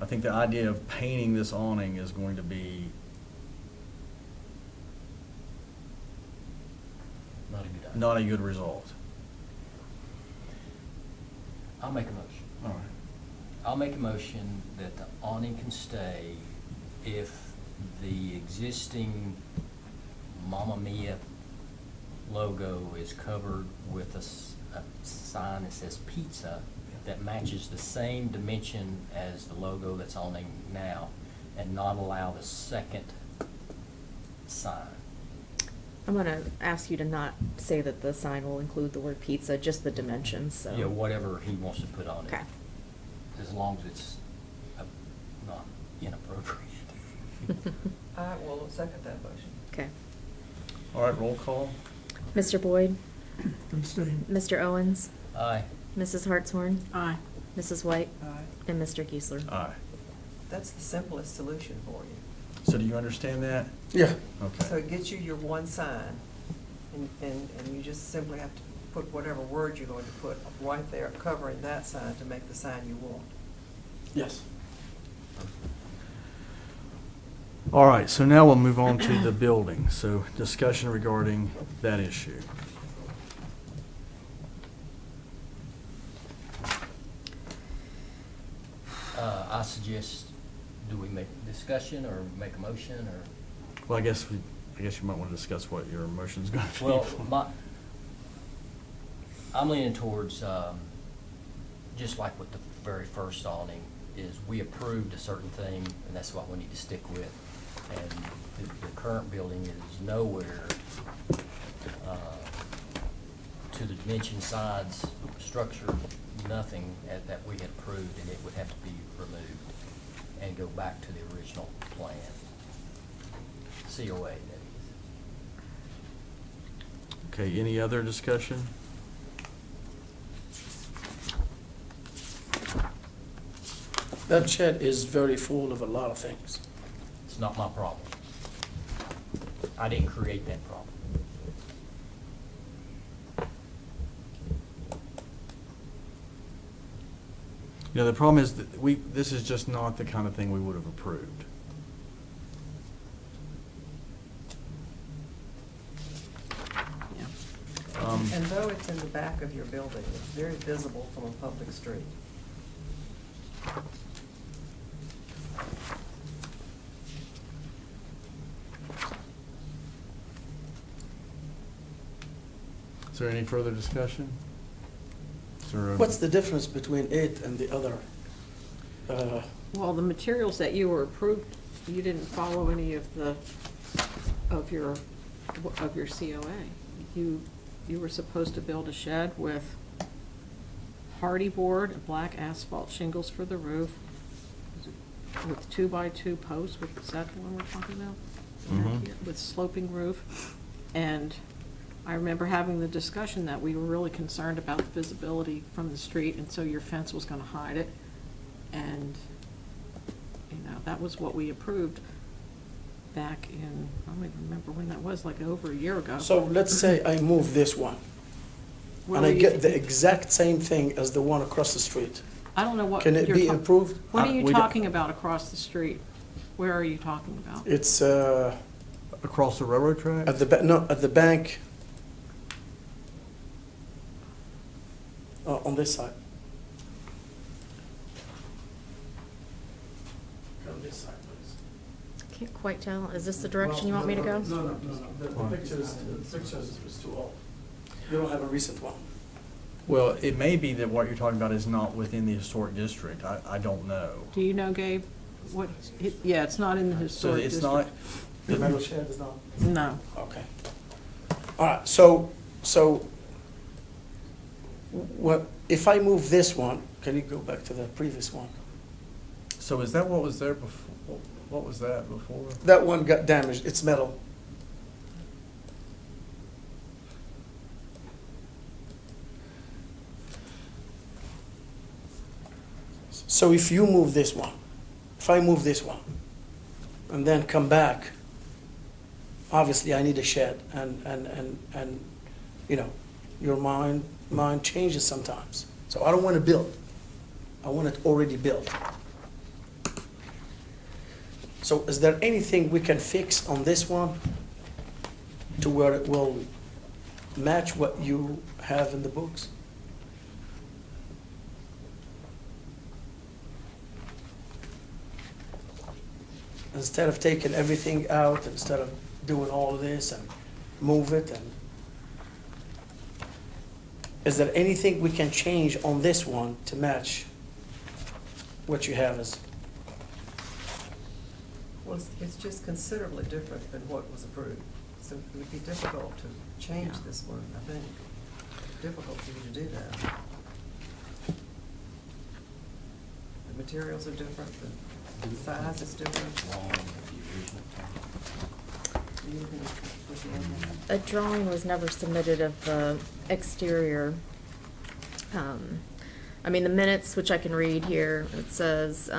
I think the idea of painting this awning is going to be Not a good idea. not a good result. I'll make a motion. All right. I'll make a motion that the awning can stay if the existing Mamma Mia logo is covered with a sign that says pizza that matches the same dimension as the logo that's awning now, and not allow the second sign. I'm gonna ask you to not say that the sign will include the word pizza, just the dimensions, so. Yeah, whatever he wants to put on it. Okay. As long as it's not inappropriate. I will second that motion. Okay. All right, roll call. Mr. Boyd? Abstain. Mr. Owens? Aye. Mrs. Hartshorn? Aye. Mrs. White? Aye. And Mr. Geisler? Aye. That's the simplest solution for you. So do you understand that? Yeah, So Okay. it gets you your one sign, and you just simply have to put whatever word you're going to put right there covering that sign to make the sign you want. yes. All right, so now we'll move on to the building. So discussion regarding that issue. I suggest, do we make discussion or make a motion or? Well, I guess you might want to discuss what your motion's going to be. Well, I'm leaning towards, just like with the very first awning, is we approved a certain thing, and that's what we need to stick with. And the current building is nowhere to the dimension, sides, structure, nothing that we had approved, and it would have to be removed and go back to the original plan. COA, that is. Okay, any other discussion? That shed is very full of a lot of things. It's not my problem. I didn't create that problem. You know, the problem is that this is just not the kind of thing we would have approved. And though it's in the back of your building, it's very visible from a public street. Is there any further discussion? Is there a- What's the difference between it and the other? Well, the materials that you were approved, you didn't follow any of your COA. You were supposed to build a shed with hardy board and black asphalt shingles for the roof, with 2x2 posts, is that the one we're talking about? Mhm. With sloping roof, and I remember having the discussion that we were really concerned about the visibility from the street, and so your fence was gonna hide it. And, you know, that was what we approved back in, I don't even remember when that was, like over a year ago. So let's say I move this one, Where and I were you get the thinking- exact same thing as the one across the street. I don't know what. Can it you're be ta- improved? What are you we don't- talking about across the street? Where are you talking about? It's Across the railroad track? at the no, at the bank. On this side. On this side, please. Can't quite tell. Is this the direction you want me to go? No, no, no, no. The pictures is too old. You don't have a recent one. Well, it may be that what you're talking about is not within the historic district. I don't know. Do you know, Gabe? What, yeah, it's not in the So historic it's district. not, The metal shed is not. No. Okay. All right, so what, if I move this one, can you go back to the previous one? so is that what was there before? What was that before? That one got damaged, it's metal. So if you move this one, if I move this one, and then come back, obviously I need a shed, and you know, your mind changes sometimes. So I don't want to build. I want it already built. So is there anything we can fix on this one to where it will match what you have in the books? Instead of taking everything out, instead of doing all of this and move it, and is there anything we can change on this one to match what you have as? Well, it's just considerably different than what was approved. So it would be difficult to change Yeah. this one, I think. Difficult for you to do that. The materials are different, the size is different. Are you looking at the other one? A drawing was never submitted of the exterior. I mean, the minutes, which I can read here, it says,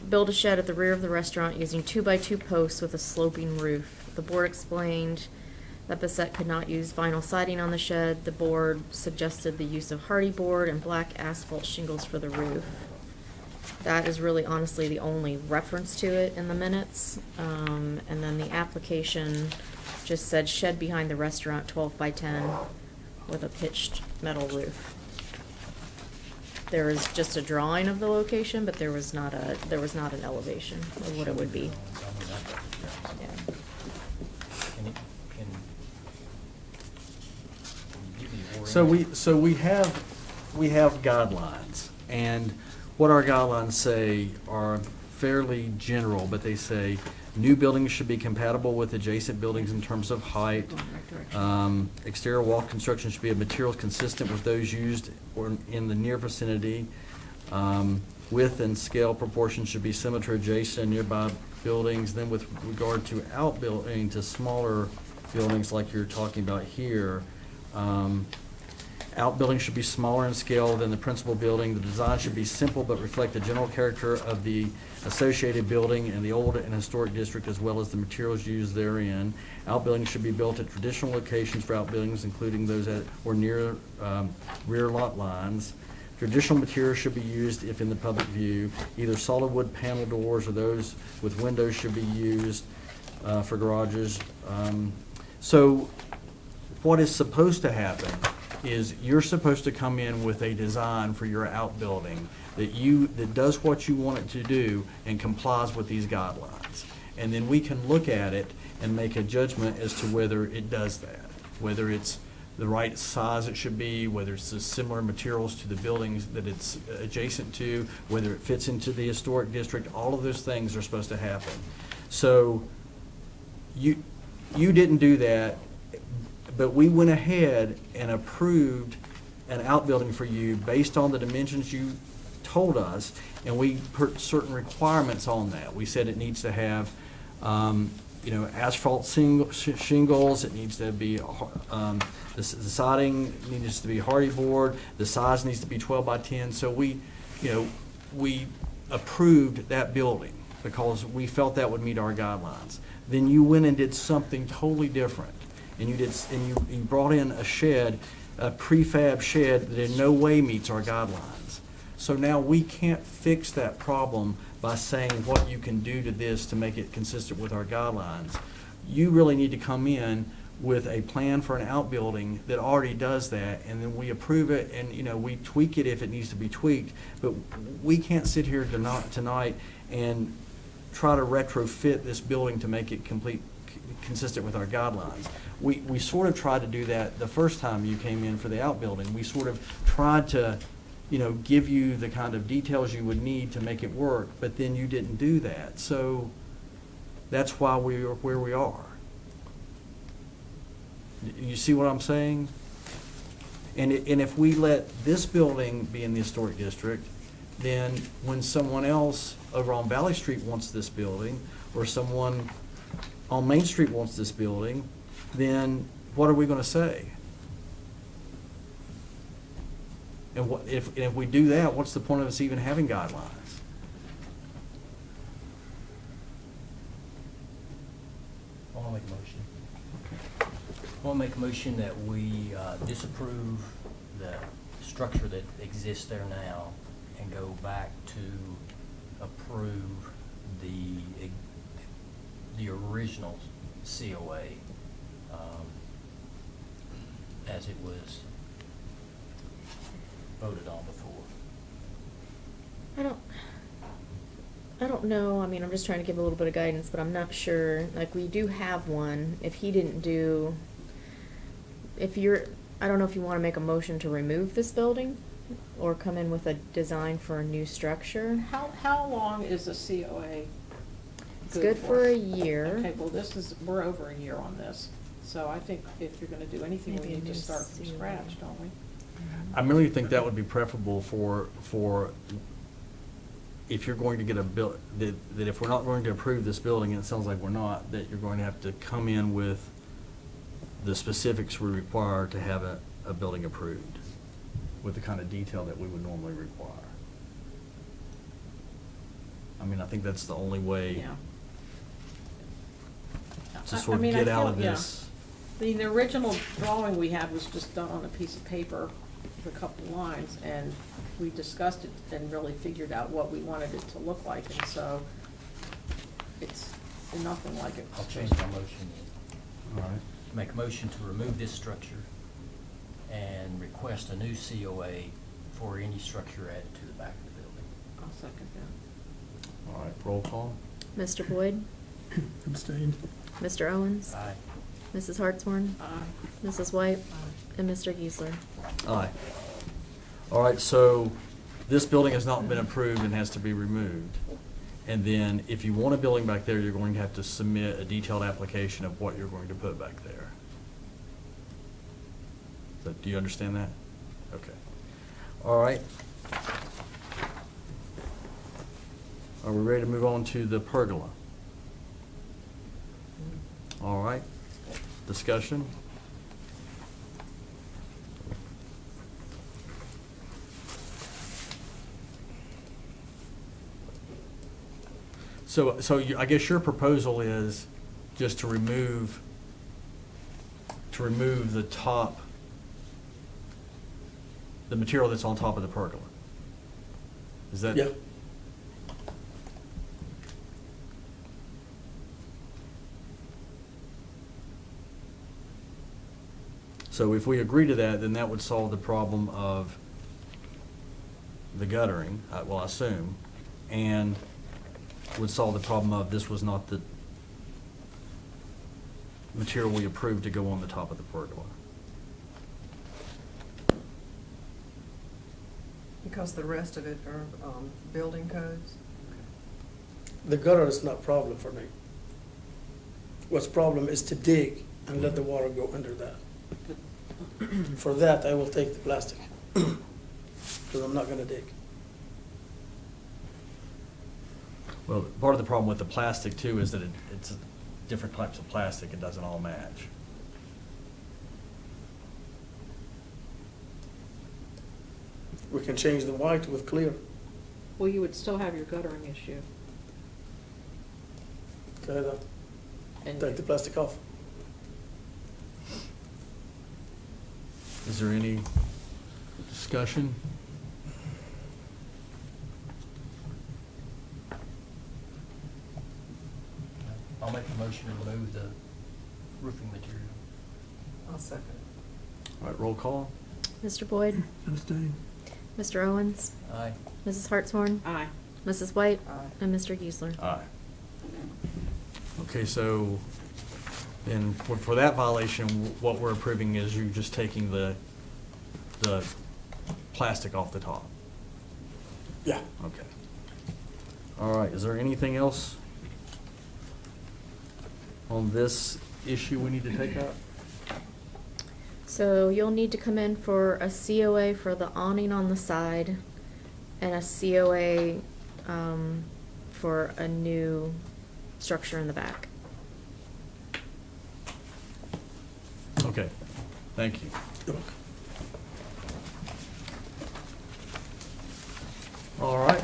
build a shed at the rear of the restaurant using 2x2 posts with a sloping roof. The board explained that Bissett could not use vinyl siding on the shed. The board suggested the use of hardy board and black asphalt shingles for the roof. That is really honestly the only reference to it in the minutes. And then the application just said shed behind the restaurant, 12x10, with a pitched metal roof. There is just a drawing of the location, but there was not an elevation of what it would be. Yeah. Can you give me more? So we have guidelines, and what our guidelines say are fairly general, but they say new buildings should be compatible with adjacent buildings in terms of height. Going the right direction. Exterior wall construction should be of materials consistent with those used or in the near vicinity. Width and scale proportions should be similar to adjacent and nearby buildings. Then with regard to outbuilding to smaller buildings like you're talking about here, outbuildings should be smaller in scale than the principal building. The design should be simple but reflect the general character of the associated building and the old and historic district as well as the materials used therein. Outbuildings should be built at traditional locations for outbuildings, including those at or near rear lot lines. Traditional materials should be used if in the public view. Either solid wood panel doors or those with windows should be used for garages. So what is supposed to happen is you're supposed to come in with a design for your outbuilding that does what you want it to do and complies with these guidelines. And then we can look at it and make a judgment as to whether it does that, whether it's the right size it should be, whether it's the similar materials to the buildings that it's adjacent to, whether it fits into the historic district. All of those things are supposed to happen. So you didn't do that, but we went ahead and approved an outbuilding for you based on the dimensions you told us, and we put certain requirements on that. We said it needs to have asphalt shingles, it needs to be, the siding needs to be hardy board, the size needs to be 12 by 10. So we approved that building because we felt that would meet our guidelines. Then you went and did something totally different. And you brought in a shed, a prefab shed that in no way meets our guidelines. So now we can't fix that problem by saying what you can do to this to make it consistent with our guidelines. You really need to come in with a plan for an outbuilding that already does that, and then we approve it, and, we tweak it if it needs to be tweaked. But we can't sit here tonight and try to retrofit this building to make it consistent with our guidelines. We sort of tried to do that the first time you came in for the outbuilding. We sort of tried to, give you the kind of details you would need to make it work, but then you didn't do that. So that's why we are where we are. You see what I'm saying? And if we let this building be in the historic district, then when someone else over on Valley Street wants this building, or someone on Main Street wants this building, then what are we going to say? And if we do that, what's the point of us even having guidelines? I want to make a motion. I want to make a motion that we disapprove the structure that exists there now and go back to approve the original COA as it was voted on before. I don't know, I mean, I'm just trying to give a little bit of guidance, but I'm not sure, like, we do have one. If he didn't do, I don't know if you want to make a motion to remove this building or come in with a design for a new structure. How long is a COA? It's good for a year. Okay, well, we're over a year on this, so I think if you're gonna do anything, we Maybe a need to new start from COA. scratch, don't we? I really think that would be preferable for if you're going to get a bill, that if we're not going to approve this building, and it sounds like we're not, that you're going to have to come in with the specifics we require to have a building approved, with the kind of detail that we would normally require. I mean, I think that's the only way Yeah. to I sort of mean, I get out feel- of yeah. this. The original drawing we had was just done on a piece of paper with a couple lines, and we discussed it and really figured out what we wanted it to look like, and so it's nothing like it. I'll change my motion. All right. Make a motion to remove this structure and request a new COA for any structure added to the back of the building. I'll second that. All right, roll call. Mr. Boyd? Abstained. Mr. Owens? Aye. Mrs. Hartshorn? Aye. Mrs. White? And Mr. Geisler? Aye. All right, so this building has not been approved and has to be removed. And then if you want a building back there, you're going to have to submit a detailed application of what you're going to put back there. So, do you understand that? Okay. All right. Are we ready to move on to the pergola? All right. Discussion? So I guess your proposal is just to remove the top, the material that's on top of the pergola. Is that? Yeah. So if we agree to that, then that would solve the problem of the guttering, well, I assume, and would solve the problem of this was not the material we approved to go on the top of the pergola. Because the rest of it are building codes? The gutter is not a problem for me. What's problem is to dig and let the water go under that. For that, I will take the plastic, because I'm not gonna dig. Well, part of the problem with the plastic too is that different types of plastic, it doesn't all match. We can change the white with clear. Well, you would still have your guttering issue. Okay, then. And Take the plastic off. Is there any discussion? I'll make a motion to remove the roofing material. I'll second All right, roll call. Mr. Boyd? Abstain. Mr. Owens? Aye. Mrs. Hartshorn? Aye. Mrs. White? Aye. And Mr. Geisler? Aye. Okay, so then for that violation, what we're approving is you just taking the plastic off the top. Yeah. Okay. All right, is there anything else on this issue we need to take up? So you'll need to come in for a COA for the awning on the side and a COA for a new structure in the back. Okay, thank you. You're welcome. All right.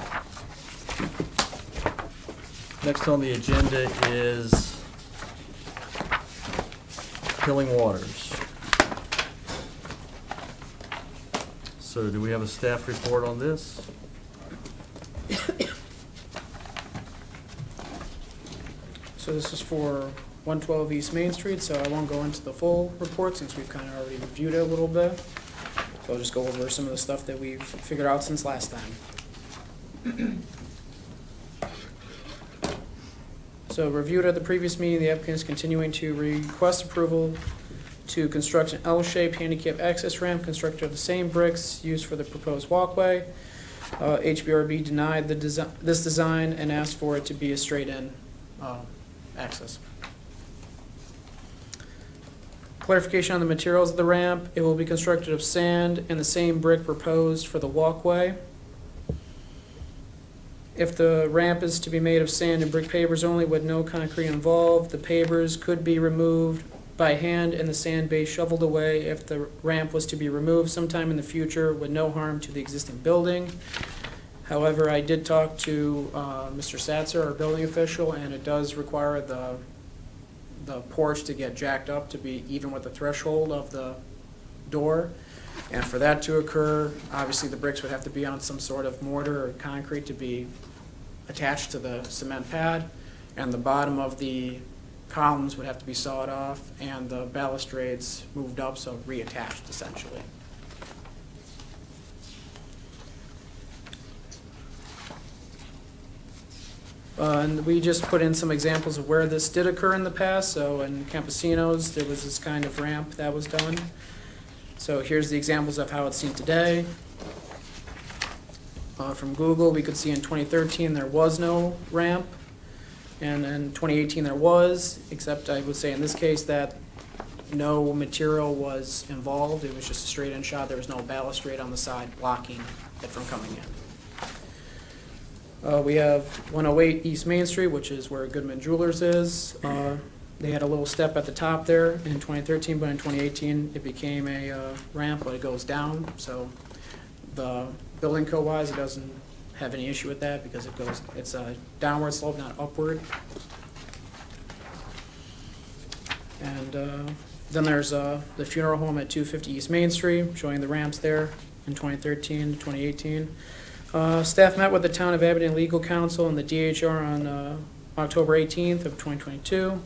Next on the agenda is Killing Waters. So do we have a staff report on this? So this is for 112 East Main Street, so I won't go into the full report since we've kind of already reviewed it a little bit. So I'll just go over some of the stuff that we've figured out since last time. So reviewed at the previous meeting, the applicant is continuing to request approval to construct an L-shaped handicap access ramp constructed of the same bricks used for the proposed walkway. HPRB denied this design and asked for it to be a straight-in access. Clarification on the materials of the ramp. It will be constructed of sand and the same brick proposed for the walkway. If the ramp is to be made of sand and brick pavers only with no concrete involved, the pavers could be removed by hand and the sand base shoveled away if the ramp was to be removed sometime in the future with no harm to the existing building. However, I did talk to Mr. Satzer, our building official, and it does require the porch to get jacked up to be even with the threshold of the door. And for that to occur, obviously the bricks would have to be on some sort of mortar or concrete to be attached to the cement pad, and the bottom of the columns would have to be sawed off and the balustrades moved up, so reattached essentially. And we just put in some examples of where this did occur in the past. So in Campesinos, there was this kind of ramp that was done. So here's the examples of how it's seen today. From Google, we could see in 2013 there was no ramp, and in 2018 there was, except I would say in this case that no material was involved. It was just a straight-in shot. There was no balustrade on the side blocking it from coming in. We have 108 East Main Street, which is where Goodman Jewelers is. They had a little step at the top there in 2013, but in 2018 it became a ramp, but it goes down. So the building code-wise, it doesn't have any issue with that because it's a downward slope, not upward. And then there's the funeral home at 250 East Main Street, showing the ramps there in 2013 to 2018. Staff met with the Town of Abington Legal Counsel and the DHR on October 18th of 2022.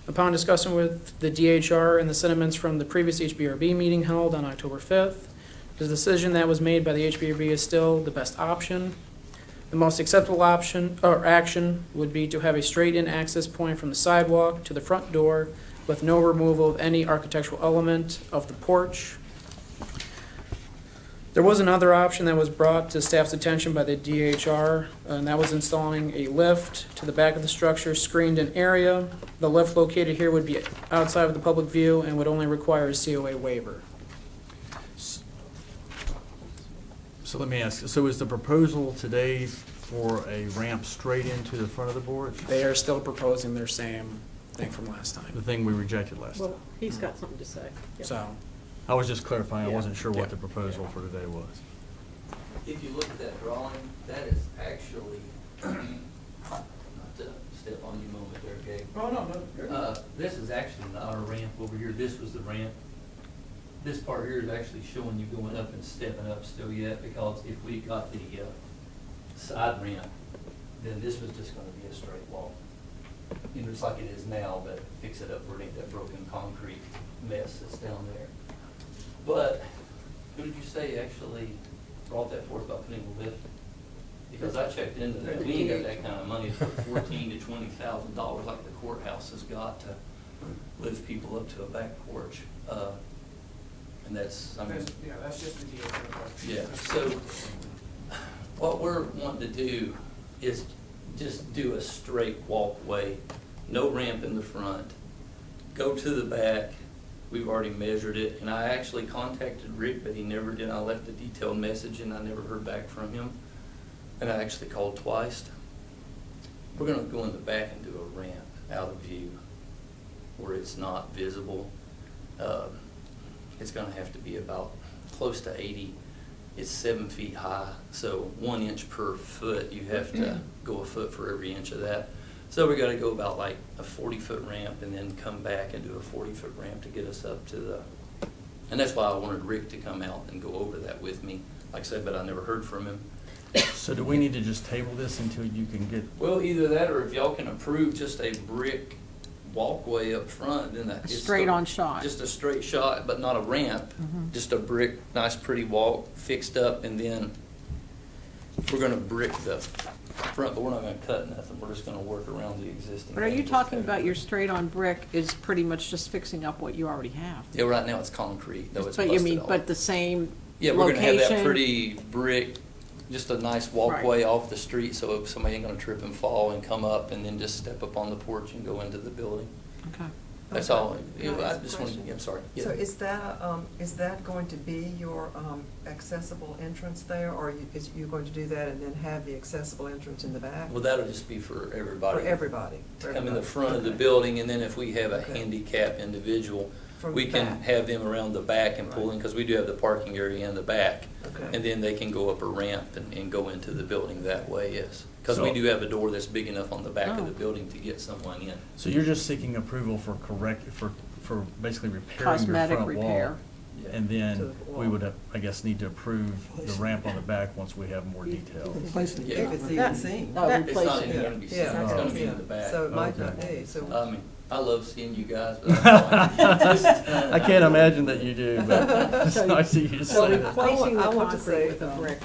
Upon discussing with the DHR and the sentiments from the previous HPRB meeting held on October 5th, the decision that was made by the HPRB is still the best option. The most acceptable option or action would be to have a straight-in access point from the sidewalk to the front door with no removal of any architectural element of the porch. There was another option that was brought to staff's attention by the DHR, and that was installing a lift to the back of the structure, screened-in area. The lift located here would be outside of the public view and would only require a COA waiver. So let me ask, so is the proposal today for a ramp straight into the front of the porch? They are still proposing their same thing from last The time. thing we rejected last time. Well, he's got something to say. Yeah. So, I was just clarifying, I Yeah. wasn't sure Yeah. what the proposal for today was. If you look at that drawing, that is actually, not to step on you moment there, Gabe. oh, no. This is actually not a ramp over here, this was the ramp. This part here is actually showing you going up and stepping up still yet, because if we got the, side ramp, then this was just gonna be a straight wall. You know, it's like it is now, but fix it up where it ain't that broken concrete mess that's down there. But, who did you say actually brought that forth about putting a lift? Because I checked into that, we ain't got that kind of money for $14,000 to $20,000 like the courthouse has got to lift people up to a back porch. And that's, I mean. Yeah, that's just the deal. Yeah, so what we're wanting to do is just do a straight walkway, no ramp in the front, go to the back. We've already measured it, and I actually contacted Rick, but he never did. I left a detailed message and I never heard back from him. And I actually called twice. We're gonna go in the back and do a ramp out of view where it's not visible. It's gonna have to be about close to 80. It's 7 feet high, so 1 inch per foot. You have to go a foot for every inch of that. So we gotta go about like a 40-foot ramp and then come back and do a 40-foot ramp to get us up to the, and that's why I wanted Rick to come out and go over that with me. Like I said, but I never heard from him. So do we need to just table this until you can get, Well, either that or if y'all can approve just a brick walkway up front, then that. A straight-on shot. Just a straight shot, but not a ramp, just a brick, nice pretty walk fixed up, and then we're gonna brick the front, but we're not gonna cut nothing, we're just gonna work around the existing. But are you angles. talking about your straight-on brick is pretty much just fixing up what you already have? Yeah, right now it's concrete, though it's But you busted mean, all. but the same Yeah, we're gonna have that location? pretty brick, just a nice walkway off the street, so if somebody ain't gonna trip and fall and come up and then just step up on the porch and go into the building. Okay. That's Okay. all, Can I I ask a just wanted, question? I'm sorry. So Yeah. is that going to be your accessible entrance there, or is you going to do that and then have the accessible entrance in the back? Well, that'll just be for everybody. For everybody? To come in the everybody. front of the Okay. building, and then if we have a Okay. handicap individual, From we the can back. have them around the back and pull in, Right. because we do have the parking area in the back. Okay. And then they can go up a ramp and go into the building that way, yes. Because we So- do have a door that's big enough on the back of the Oh. building to get someone in. so you're just seeking approval for for basically repairing your Cosmetic front wall? repair. Yeah. And To then the we wall. would, I guess, need to approve the ramp on the back once we have more details. Replacing Yeah. If it's even seen. No, That- It's not replacing even it. gonna be, Yeah, it's gonna be yeah. in the back. So it might not Okay. be, so. I mean, I love seeing you guys, but I I can't imagine that you do, but it's So- nice to you to So say that. replacing the I want to concrete say, with a brick.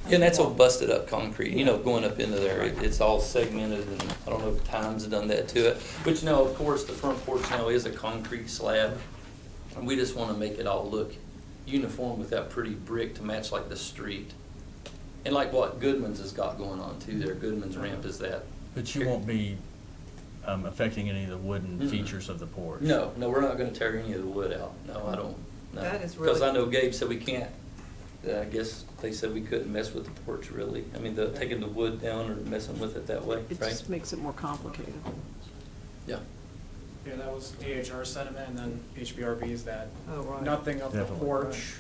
Yeah, and that's all busted up concrete, you know, going up into there, it's all segmented, and I don't know if time's done that to it. But you know, of course, the front porch now is a concrete slab, and we just wanna make it all look uniform with that pretty brick to match like the street. And like what Goodman's has got going on too there, Goodman's ramp is that. But you won't be affecting any of the wooden Mm-mm. features of the porch? No, we're not gonna tear any of the wood out, no, I don't, no. That is Because really- I know Gabe said we can't, I guess they said we couldn't mess with the porch really, I mean, taking the wood down or messing with it that way, It right? just makes it more complicated. Yeah. Yeah, that was DHR sentiment, and then HPRB is that Oh, right. nothing of the Definitely. porch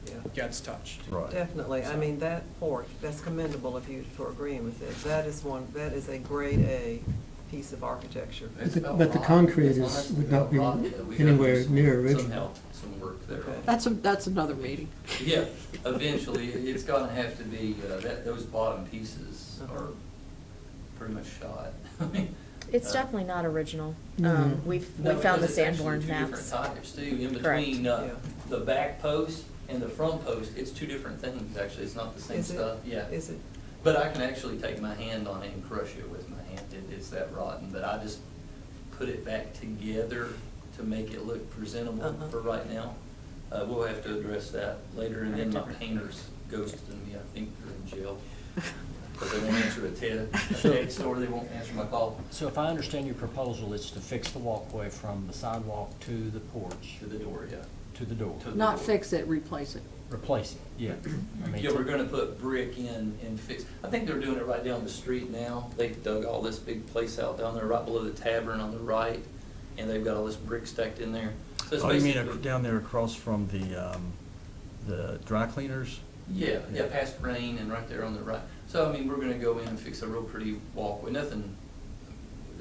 Yeah. gets touched. Right. Definitely, I mean, that porch, that's commendable of you for agreeing with it. That is a grade A piece of architecture. It's about But the rock. concrete It's is- not would not be rock, yeah, we gotta anywhere do some- near original. Somehow, some work there. Okay. That's another meeting. Yeah, eventually, it's gonna have to be, those bottom pieces Uh-huh. are pretty much shot. I mean, It's definitely not original. No. We no, found the because it's actually Sanborn two maps. different types too, in Correct. between, Yeah. the back post and the front post, it's two different things, actually, it's not the same Is it? stuff, yeah. Is it? But I can actually take my hand on it and crush it with my hand, it's that rotten, but I just put it back together to make it look presentable Uh-huh. for right now. We'll have to address that later, and then my painters ghosted me, I think they're in jail. Because they won't answer a text, or they won't answer my call So if I understand your proposal, it's to fix the walkway from the sidewalk to the porch, to the door, yeah. to the door. To the Not door. fix it, replace it. Replace it, yeah. I mean, Yeah, we're gonna put brick in and fix, I think they're doing it right down the street now. They dug all this big place out down there right below the tavern on the right. and they've got all this brick stacked in there. So it's Oh, you mean basically- down there across from the dry cleaners? Yeah, past Rain and right there on the right. So, I mean, we're gonna go in and fix a real pretty walkway, nothing,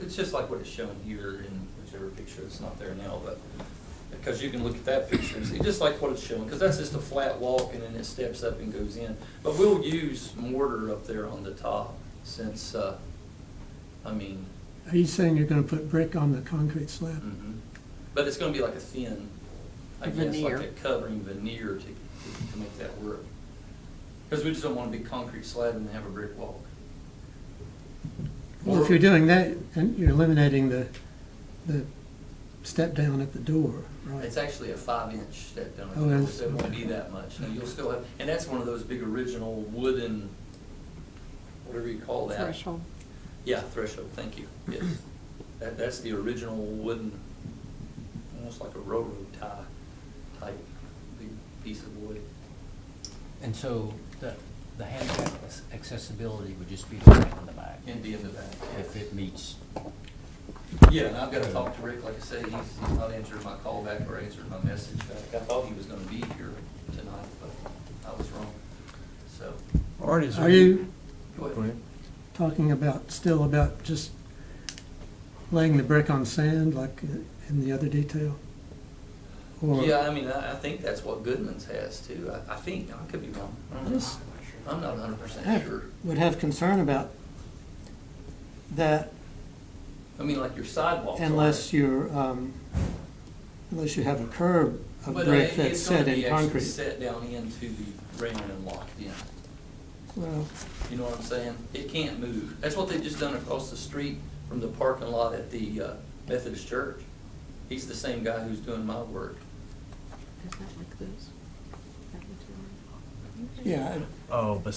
it's just like what it's shown here in whichever picture, it's not there now, but, because you can look at that picture and see, just like what it's showing, because that's just a flat walk and then it steps up and goes in. But we'll use mortar up there on the top, since, I mean, Are you saying you're gonna put brick on the concrete slab? but it's gonna be like a thin, I guess, Veneer. like a covering veneer to make that work. Because we just don't want a big concrete slab and have a brick walk. Well, if you're doing that, then you're eliminating the step down at the door, right? It's actually a 5-inch step down, Oh, that's- so it won't be that much. And you'll still have, and that's one of those big original wooden, whatever you call that. Threshold. Yeah, threshold, thank you, yes. That's the original wooden, almost like a railroad tie type big piece of wood. And so the handicap accessibility would just be the ramp in the back, And be in the back. if it meets. Yeah, and I've got to talk to Rick, like I say, he's not answered my call back or answered my message back. I thought he was gonna be here tonight, but I was wrong, so. All right, is there? Are you Go ahead. Go ahead. talking still about just laying the brick on sand like in the other detail? Or Yeah, I mean, I think that's what Goodman's has too. I think, I could be wrong. Just- I'm not 100% I sure. would have concern about that I mean, like your sidewalks. unless you have a curb of But brick it's that's gonna set be in actually concrete. set down into the railing and locked in. Well, You know what I'm saying? It can't move. That's what they've just done across the street from the parking lot at the Methodist Church. He's the same guy who's doing my work. Is that like this? That material? yeah, Oh, but.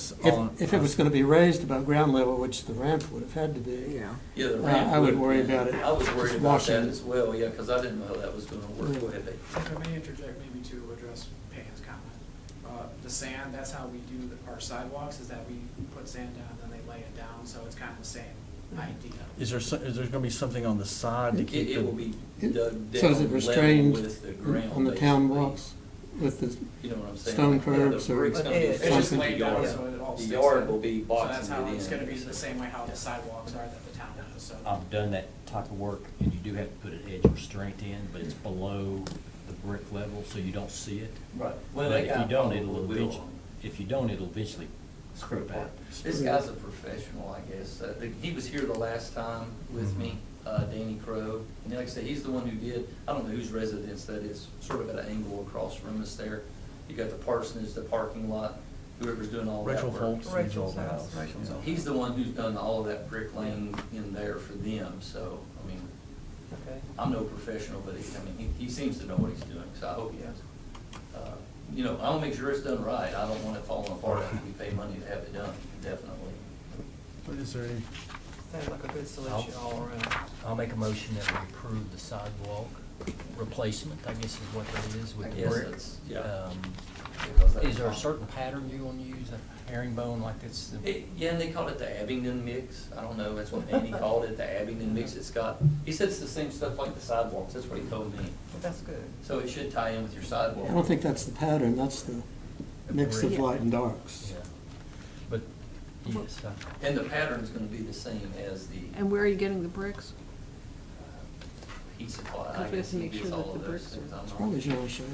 if it was gonna be raised above ground level, which the ramp would have had to be. Yeah. Yeah, the ramp. I would have worry been- about it I was worried just about that washing. as well, yeah, because I didn't know how that was gonna work. Yeah. Go ahead, Dave. If I may interject maybe to address Pam's comment. The sand, that's how we do our sidewalks, is that we put sand down and then they lay it down, so it's kind of the same idea. Is there gonna be something on the side to keep It will be It- dug down So is it level restrained with the ground, on the town basically. walks with the You know what I'm saying? stone Like, yeah, the curbs or- brick's gonna be It's It's just facing laid the down, yard. so it all The sticks yard in. will be So boxing that's how it it's in. gonna be the same way how the sidewalks are that the town does, so. I've done that type of work, and you do have to put an edge restraint in, but it's below the brick level, so you don't see it. Right. Well, But that if guy you don't, probably it'll will. eventually, if you don't, it'll eventually scrape out. This guy's a professional, I guess. He was here the last time with me, Danny Crow. And like I said, he's the one who did, I don't know whose residence that is, sort of at an angle across from us there. You got the parsonage, the parking lot, whoever's doing all that Rachel work. Foltz. Rachel's Rachel's house, house. Rachel's house. He's the one who's done all of that brick laying in there for them, so, I mean, Okay. I'm no professional, but he seems to know what he's doing, so I hope he does. You know, I want to make sure it's done right. I don't want it falling apart after we pay money to have it done, definitely. But is there any? Sounds like a good solution all around. I'll make a motion that we approve the sidewalk replacement, I guess is what that is I with the guess brick. it's, yeah. Um, Is there a certain pattern you want to use, a herringbone like this? Yeah, and they call it the Abingdon mix. I don't know, that's what Danny called it, the Abingdon mix. It's got, he said it's the same stuff like the sidewalks, that's what he told me. But that's good. So it should tie in with your sidewalk. I don't think that's the pattern, that's the mix of brick. light and darks. Yeah. But, yes, And the pattern's gonna be the same as the And where are you getting the bricks? heat supply. Because I we have guess to he make gets sure all that of the those bricks things. are- I'm It's not- probably Jean Shell.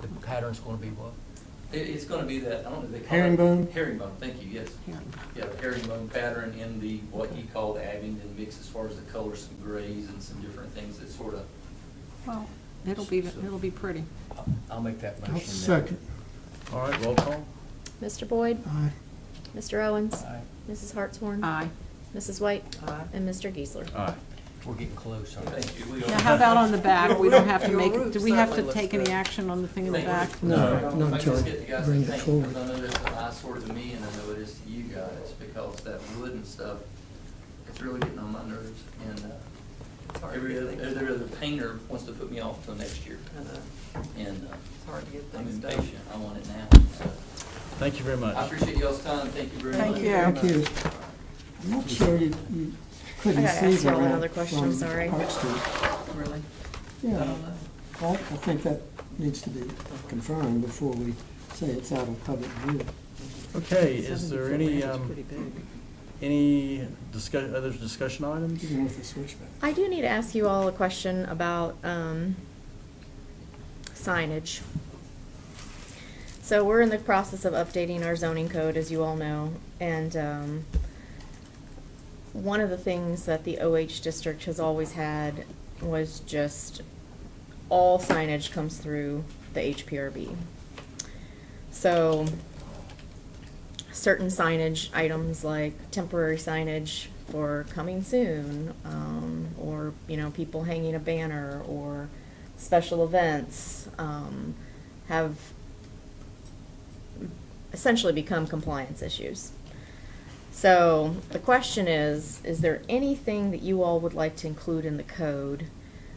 the pattern's going to be what? It's gonna be that, I don't know, they call it. Herringbone? Herringbone, thank you, yes. Yeah, the herringbone pattern in the, what he called the Abingdon mix as far as the colors, some grays and some different things that sort of. Well, it'll be pretty. I'll make that motion. I'll then. second. All right, roll call. Mr. Boyd? Aye. Mr. Owens? Aye. Mrs. Hartshorn? Aye. Mrs. White? Aye. And Mr. Geisler? Aye. We're getting close, aren't we? Thank you. We Now, are- how about on the back? We don't have to Your make, roof do we have to certainly take looks any good. action on the thing in the Thank back? you. No, If I not can until just I get you guys bring to it think, forward. because I know that's an eyesore to me and I know it is to you guys, because that wood and stuff, it's really getting on my nerves. And It's hard to every get other, things every done. other painter wants to put me off till next year. I know. And It's hard to get I'm things done. impatient. I want it now. So Thank you very much. I appreciate y'all's time. Thank you very much. Thank you. Thank you. I'm not sure you couldn't I gotta see ask the y'all ramp another question, I'm from sorry. Park Street. Really? Yeah, I think that needs to be confirmed before we say it's out of public view. Okay, is there any, Pretty big. any other discussion items? Even with the switchback. I do need to ask you all a question about signage. So we're in the process of updating our zoning code, as you all know, and one of the things that the OH district has always had was just all signage comes through the HPRB. So certain signage items like temporary signage for coming soon, or, you know, people hanging a banner, or special events, have essentially become compliance issues. So the question is there anything that you all would like to include in the code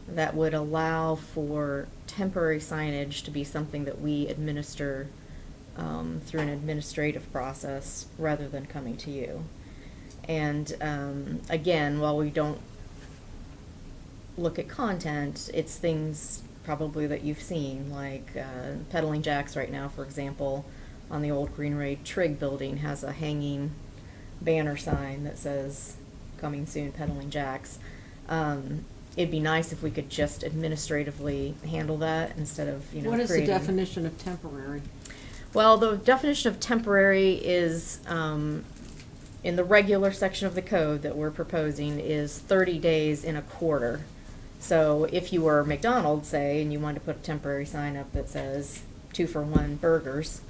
that would allow for temporary signage to be something that we administer through an administrative process rather than coming to you? And again, while we don't look at content, it's things probably that you've seen, like pedaling jacks right now, for example, on the old Greenway Trig building has a hanging banner sign that says coming soon pedaling jacks. It'd be nice if we could just administratively handle that instead of, you know, What is the creating- definition of temporary? Well, the definition of temporary is, in the regular section of the code that we're proposing, is 30 days in a quarter. So if you were McDonald's, say, and you wanted to put a temporary sign up that says 2-for-1 burgers,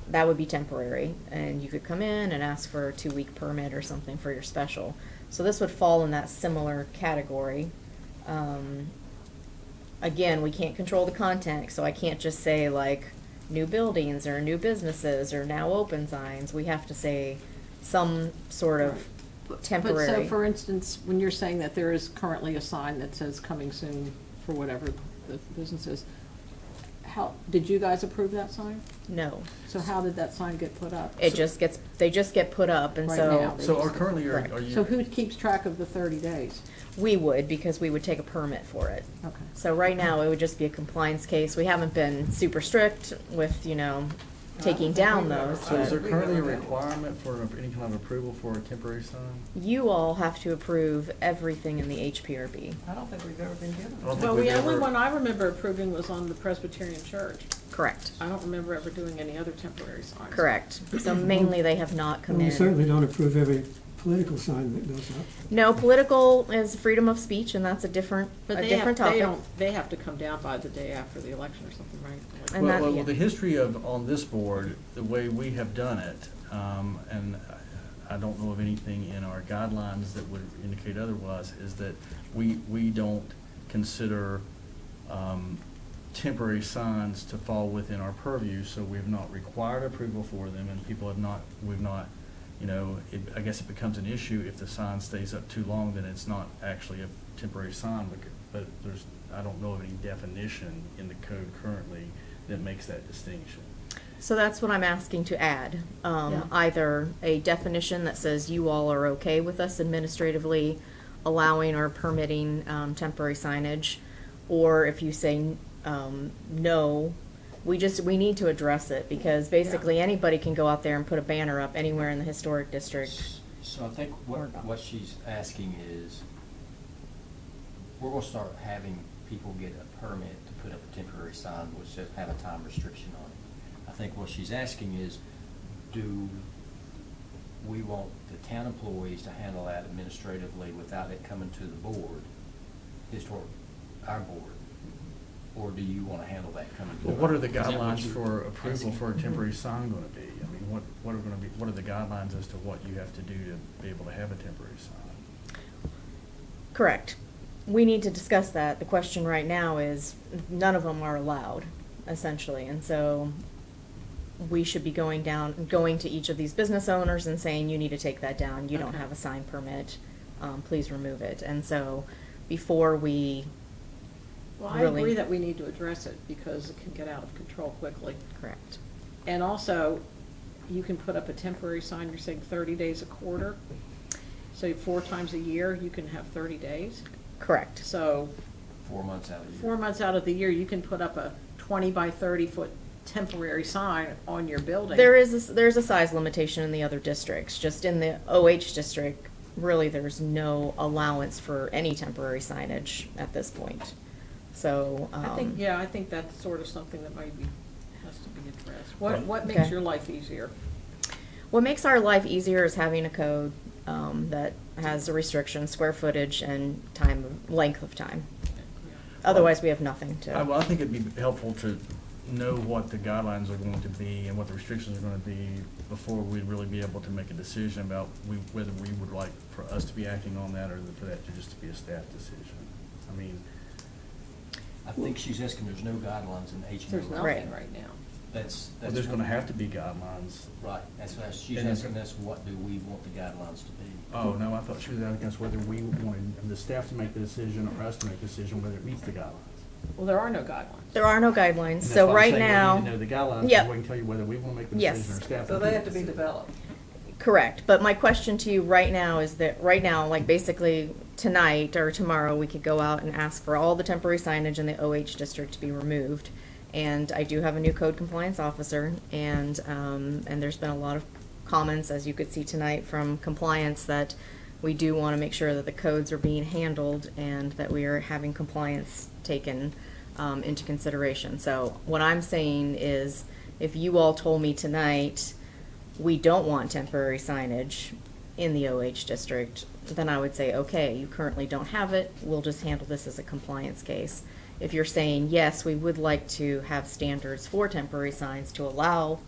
that would be temporary, and you could come in and ask for a 2-week permit or something for your special. So this would fall in that similar category. Again, we can't control the content, so I can't just say like new buildings or new businesses or now open signs. We have to say some sort of temporary. But so, for instance, when you're saying that there is currently a sign that says coming soon for whatever the business is, how, did you guys approve that sign? No. So how did that sign get put up? It just gets, they just get put up, and Right so. now. So are currently, Correct. are you? So who keeps track of the 30 days? We would, because we would take a permit for it. Okay. So right now, it would just be a compliance case. We haven't been super strict with, you know, taking down those. So is there but currently a requirement for any kind of approval for a temporary sign? You all have to approve everything in the HPRB. I don't think we've ever been given I don't it. think Well, we've the only ever- one I remember approving was on the Presbyterian Church. Correct. I don't remember ever doing any other temporary signs. Correct. So mainly, they have not come And we in. certainly don't approve every political sign that goes up. No, political is freedom of speech, and that's a different But they different have, topic. they have to come down by the day after the election or something, right? And that- Well, yeah. the history of, on this board, the way we have done it, and I don't know of anything in our guidelines that would indicate otherwise, is that we don't consider temporary signs to fall within our purview, so we've not required approval for them, and people have not, we've not, you know, I guess it becomes an issue if the sign stays up too long, then it's not actually a temporary sign, but there's, I don't know of any definition in the code currently that makes that distinction. So that's what I'm asking to add. Yeah. Either a definition that says you all are okay with us administratively allowing or permitting temporary signage, or if you say no, we need to address it, because basically anybody can go out there and put a banner up anywhere in the historic district. So I think what she's asking is, we're gonna start having people get a permit to put up a temporary sign, which does have a time restriction on it. I think what she's asking is, do we want the town employees to handle that administratively without it coming to the board, our board? Or do you wanna handle that coming to? Well, what are the Is that what guidelines you're for approval asking? for a temporary sign gonna be? I mean, what are gonna be, what are the guidelines as to what you have to do to be able to have a temporary sign? Correct. We need to discuss that. The question right now is, none of them are allowed, essentially, and so we should be going to each of these business owners and saying, you need to take that down. You don't Okay. have a sign permit. Please remove it. And so before we Well, I really- agree that we need to address it because it can get out of control quickly. Correct. And also, you can put up a temporary sign, you're saying 30 days a quarter. So 4 times a year, you can have 30 days. Correct. So 4 months out of the year. 4 months out of the year, you can put up a 20 by 30-foot temporary sign on your building. There's a size limitation in the other districts. Just in the OH district, really, there's no allowance for any temporary signage at this point. So, I think that's sort of something that maybe has to be addressed. What makes Okay. your life easier? what makes our life easier is having a code that has a restriction, square footage, and length of time. Otherwise, we have nothing to. Well, I think it'd be helpful to know what the guidelines are going to be and what the restrictions are going to be before we'd really be able to make a decision about whether we would like for us to be acting on that or for that to just be a staff decision. I mean, I think she's asking, there's no guidelines in HPRB. There's nothing Right. right now. That's. well, there's going to have to be guidelines. Right, that's what she's And asking us, what do we want the guidelines to be? Oh, no, I thought she was asking us whether we wanted the staff to make the decision or us to make the decision whether it meets the guidelines. Well, there are no guidelines. There are no guidelines, And that's so why I'm right saying now. we need to know the guidelines, Yep. so we can tell you whether we want to make the Yes. decision or staff. So will they make have the to be decision. developed. Correct, but my question to you right now is that, right now, like basically tonight or tomorrow, we could go out and ask for all the temporary signage in the OH district to be removed. And I do have a new code compliance officer, and there's been a lot of comments, as you could see tonight, from compliance that we do want to make sure that the codes are being handled and that we are having compliance taken into consideration. So what I'm saying is, if you all told me tonight, we don't want temporary signage in the OH district, then I would say, okay, you currently don't have it, we'll just handle this as a compliance case. If you're saying, yes, we would like to have standards for temporary signs to allow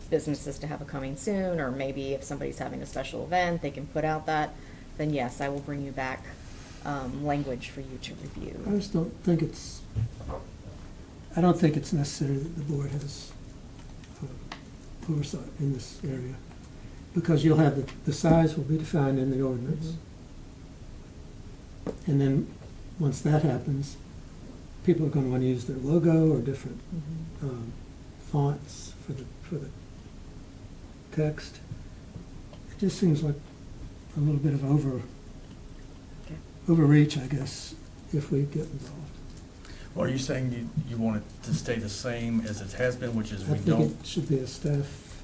businesses to have a coming soon, or maybe if somebody's having a special event, they can put out that, then yes, I will bring you back language for you to I review. just don't think I don't think it's necessary that the board has oversight in this area, because you'll have the size will be defined in the ordinance. And then, once that happens, people are going to want to use their logo or different fonts for the text. It just seems like a little bit of Okay. overreach, I guess, if we get involved. Well, are you saying you want it to stay the same as it has been, which is I we think don't? it should be a staff,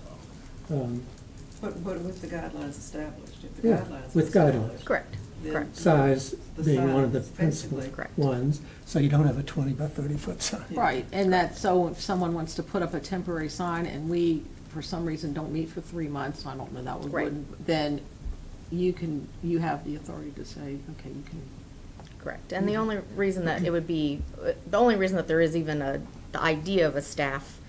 But with the guidelines established, if the Yeah, guidelines. with established, guidelines. Correct, then correct. size the being one of the size, principal basically. Correct. ones, so you don't have a 20 by 30-foot sign. Yeah. Right, and that, so if someone wants to put up a temporary sign and we, for some reason, don't meet for 3 months, I don't know that we Right. wouldn't, then you have the authority to say, okay, you can. Correct, and the only reason that it would be, the only reason that there is even the idea of a staff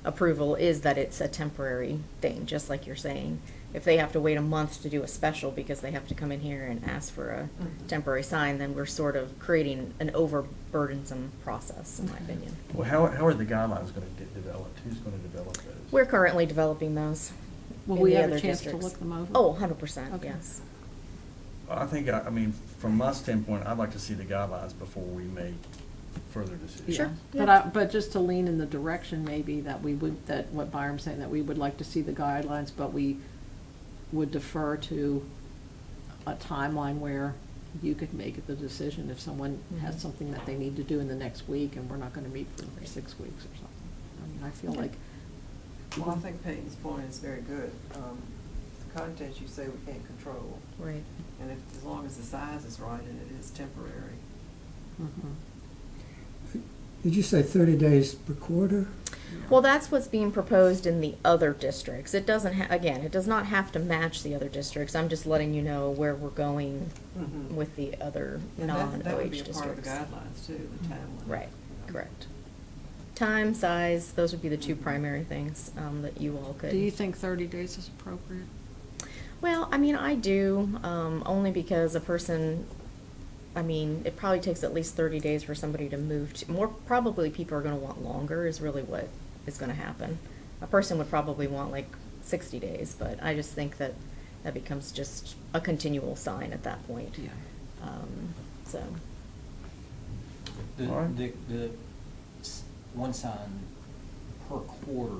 approval is that it's a temporary thing, just like you're saying. If they have to wait a month to do a special because they have to come in here and ask for a temporary sign, then we're sort of creating an overburdensome process, in my opinion. Well, how are the guidelines going to get developed? Who's going to develop those? We're currently developing those. Will in we the have other a chance to districts. look them over? Oh, 100%, Okay. yes. I think, I mean, from my standpoint, I'd like to see the guidelines before we make further decisions. Sure. Yeah. But just to lean in the direction maybe that we would, that what Byram's saying, that we would like to see the guidelines, but we would defer to a timeline where you could make the decision if someone has Mhm. something that they need to do in the next week and we're not gonna meet for 6 weeks or something. I mean, I feel Okay. like. Well, I think Peyton's point is very good. The contents you say we can't control, Right. and as long as the size is right and it is temporary. Mhm. Did you say 30 days per quarter? Well, that's what's being proposed in the other districts. It doesn't again, it does not have to match the other districts. I'm just letting you know where we're going Mhm. with the other And that would be non-OH a part of the districts. guidelines too, the time limit. Right, correct. Time, size, those would be the two primary things that you all could. Do you think 30 days is appropriate? Well, I mean, I do, only because a person, I mean, it probably takes at least 30 days for somebody to move to, more, probably people are gonna want longer is really what is gonna happen. A person would probably want like 60 days, but I just think that that becomes just a continual sign at that point. Yeah. So, The, All right. the one sign per quarter,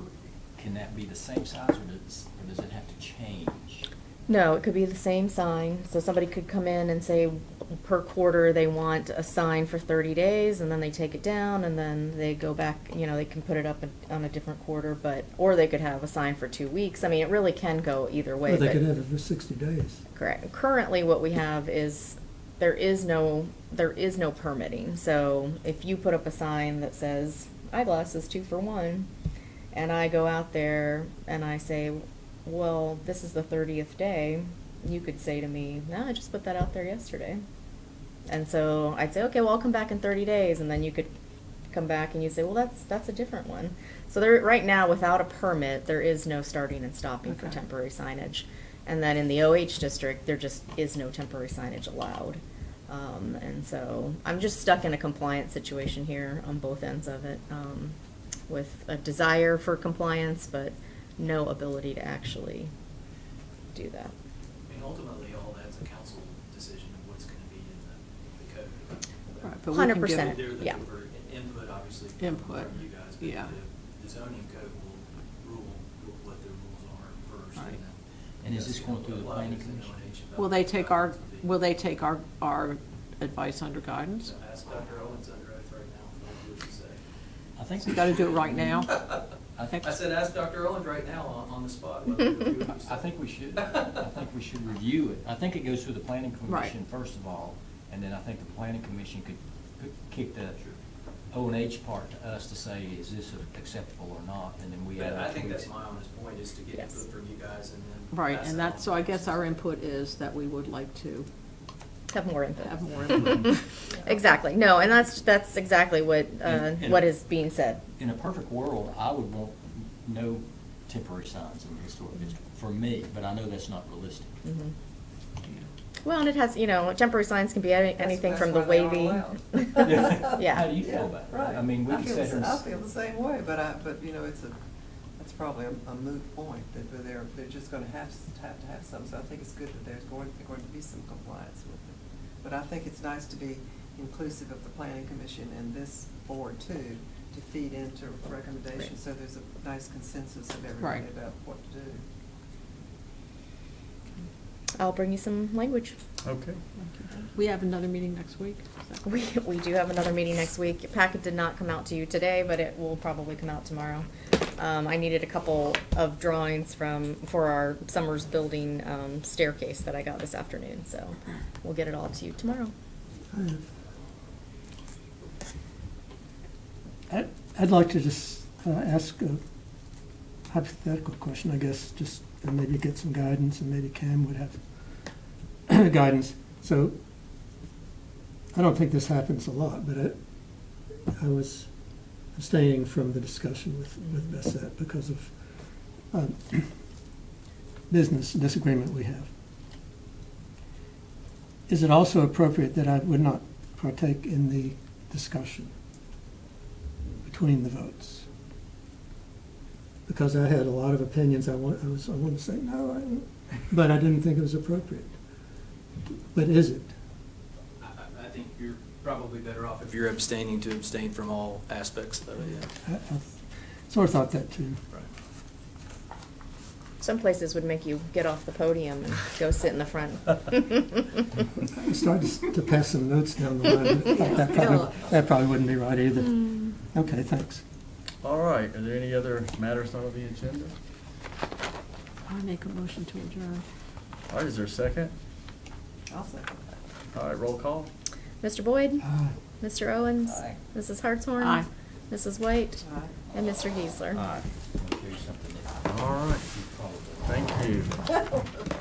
can that be the same size or does it have to change? No, it could be the same sign. So somebody could come in and say per quarter they want a sign for 30 days, and then they take it down, and then they go back, they can put it up on a different quarter, or they could have a sign for 2 weeks. I mean, it really can go either way. Or they but- could have it for 60 days. Correct. Currently, what we have is, there is no permitting. So if you put up a sign that says eyeglasses 2 for 1, and I go out there and I say, well, this is the 30th day, you could say to me, no, I just put that out there yesterday. And so I'd say, okay, well, I'll come back in 30 days, and then you could come back and you say, well, that's a different one. So there, right now, without a permit, there is no starting and stopping for Okay. temporary signage. And then in the OH district, there just is no temporary signage allowed. And so I'm just stuck in a compliance situation here on both ends of it, with a desire for compliance, but no ability to actually do that. I mean, ultimately, all that's a council decision of what's gonna be in the code. Right, but we can give 100%. They're yeah. looking for input, obviously, Input, from you guys, but yeah. the zoning code will rule what the rules are first. Right. then And is this that's going through the apply planning to commission? LNH about Will they what take the our, guidelines would be. will they take our advice under guidance? So ask Dr. Owens under oath right now for what he would say. I think So you gotta do it right now? I think, I said, ask Dr. Owens right now on the spot. whether he would do what he I said. think we should. I think we should review it. I think it goes through the planning Right. commission first of all, and then I think the planning commission could kick the O&H part to us to say, is this acceptable or not, and then we add But our I think tweaks. that's my honest point, is to get Yes. input from you guys and then. Right, pass and that that's, on so to I the guess our council. input is that we would like to Have more input. have more input. Exactly. No, and that's exactly what And- what is being said. In a perfect world, I would want no temporary signs in the historic district, for me, but I know that's not realistic. Mhm. Well, and it has, temporary signs can be anything That's from the why they aren't wavy. allowed. Yeah. How do you feel about it? Right. I mean, we I can feel sit the here and. I feel the same way, but that's probably a moot point, that they're just gonna have to have some, so I think it's good that they're going to be some compliance with it. But I think it's nice to be inclusive of the planning commission and this board too, to feed into recommendations, so there's a nice consensus of everybody Right. about what to do. I'll bring you some language. Okay. We have another meeting next week? Is that- We do have another meeting next week. Your packet did not come out to you today, but it will probably come out tomorrow. I needed a couple of drawings for our Summers building staircase that I got this afternoon, so we'll get it all to you tomorrow. I'd like to just ask a hypothetical question, I guess, just and maybe get some guidance, and maybe Cam would have guidance. So I don't think this happens a lot, but I was abstaining from the discussion with Bessette because of business disagreement we have. Is it also appropriate that I would not partake in the discussion between the votes? Because I had a lot of opinions. I want to say no, but I didn't think it was appropriate. But is it? I think you're probably better off if you're abstaining to abstain from all aspects of it, yeah. I sort of thought that too. Right. Some places would make you get off the podium and go sit in the front. I started to pass some notes down the line. But I thought that probably wouldn't be right either. Okay, thanks. All right, are there any other matters not on the agenda? I make a motion to adjourn. All right, is there a second? I'll second that. All right, roll call. Mr. Boyd? Aye. Mr. Owens? Aye. Mrs. Hartshorn? Aye. Mrs. White? Aye. And Mr. Geisler? Aye. I'll show you something that All right, you probably. thank you.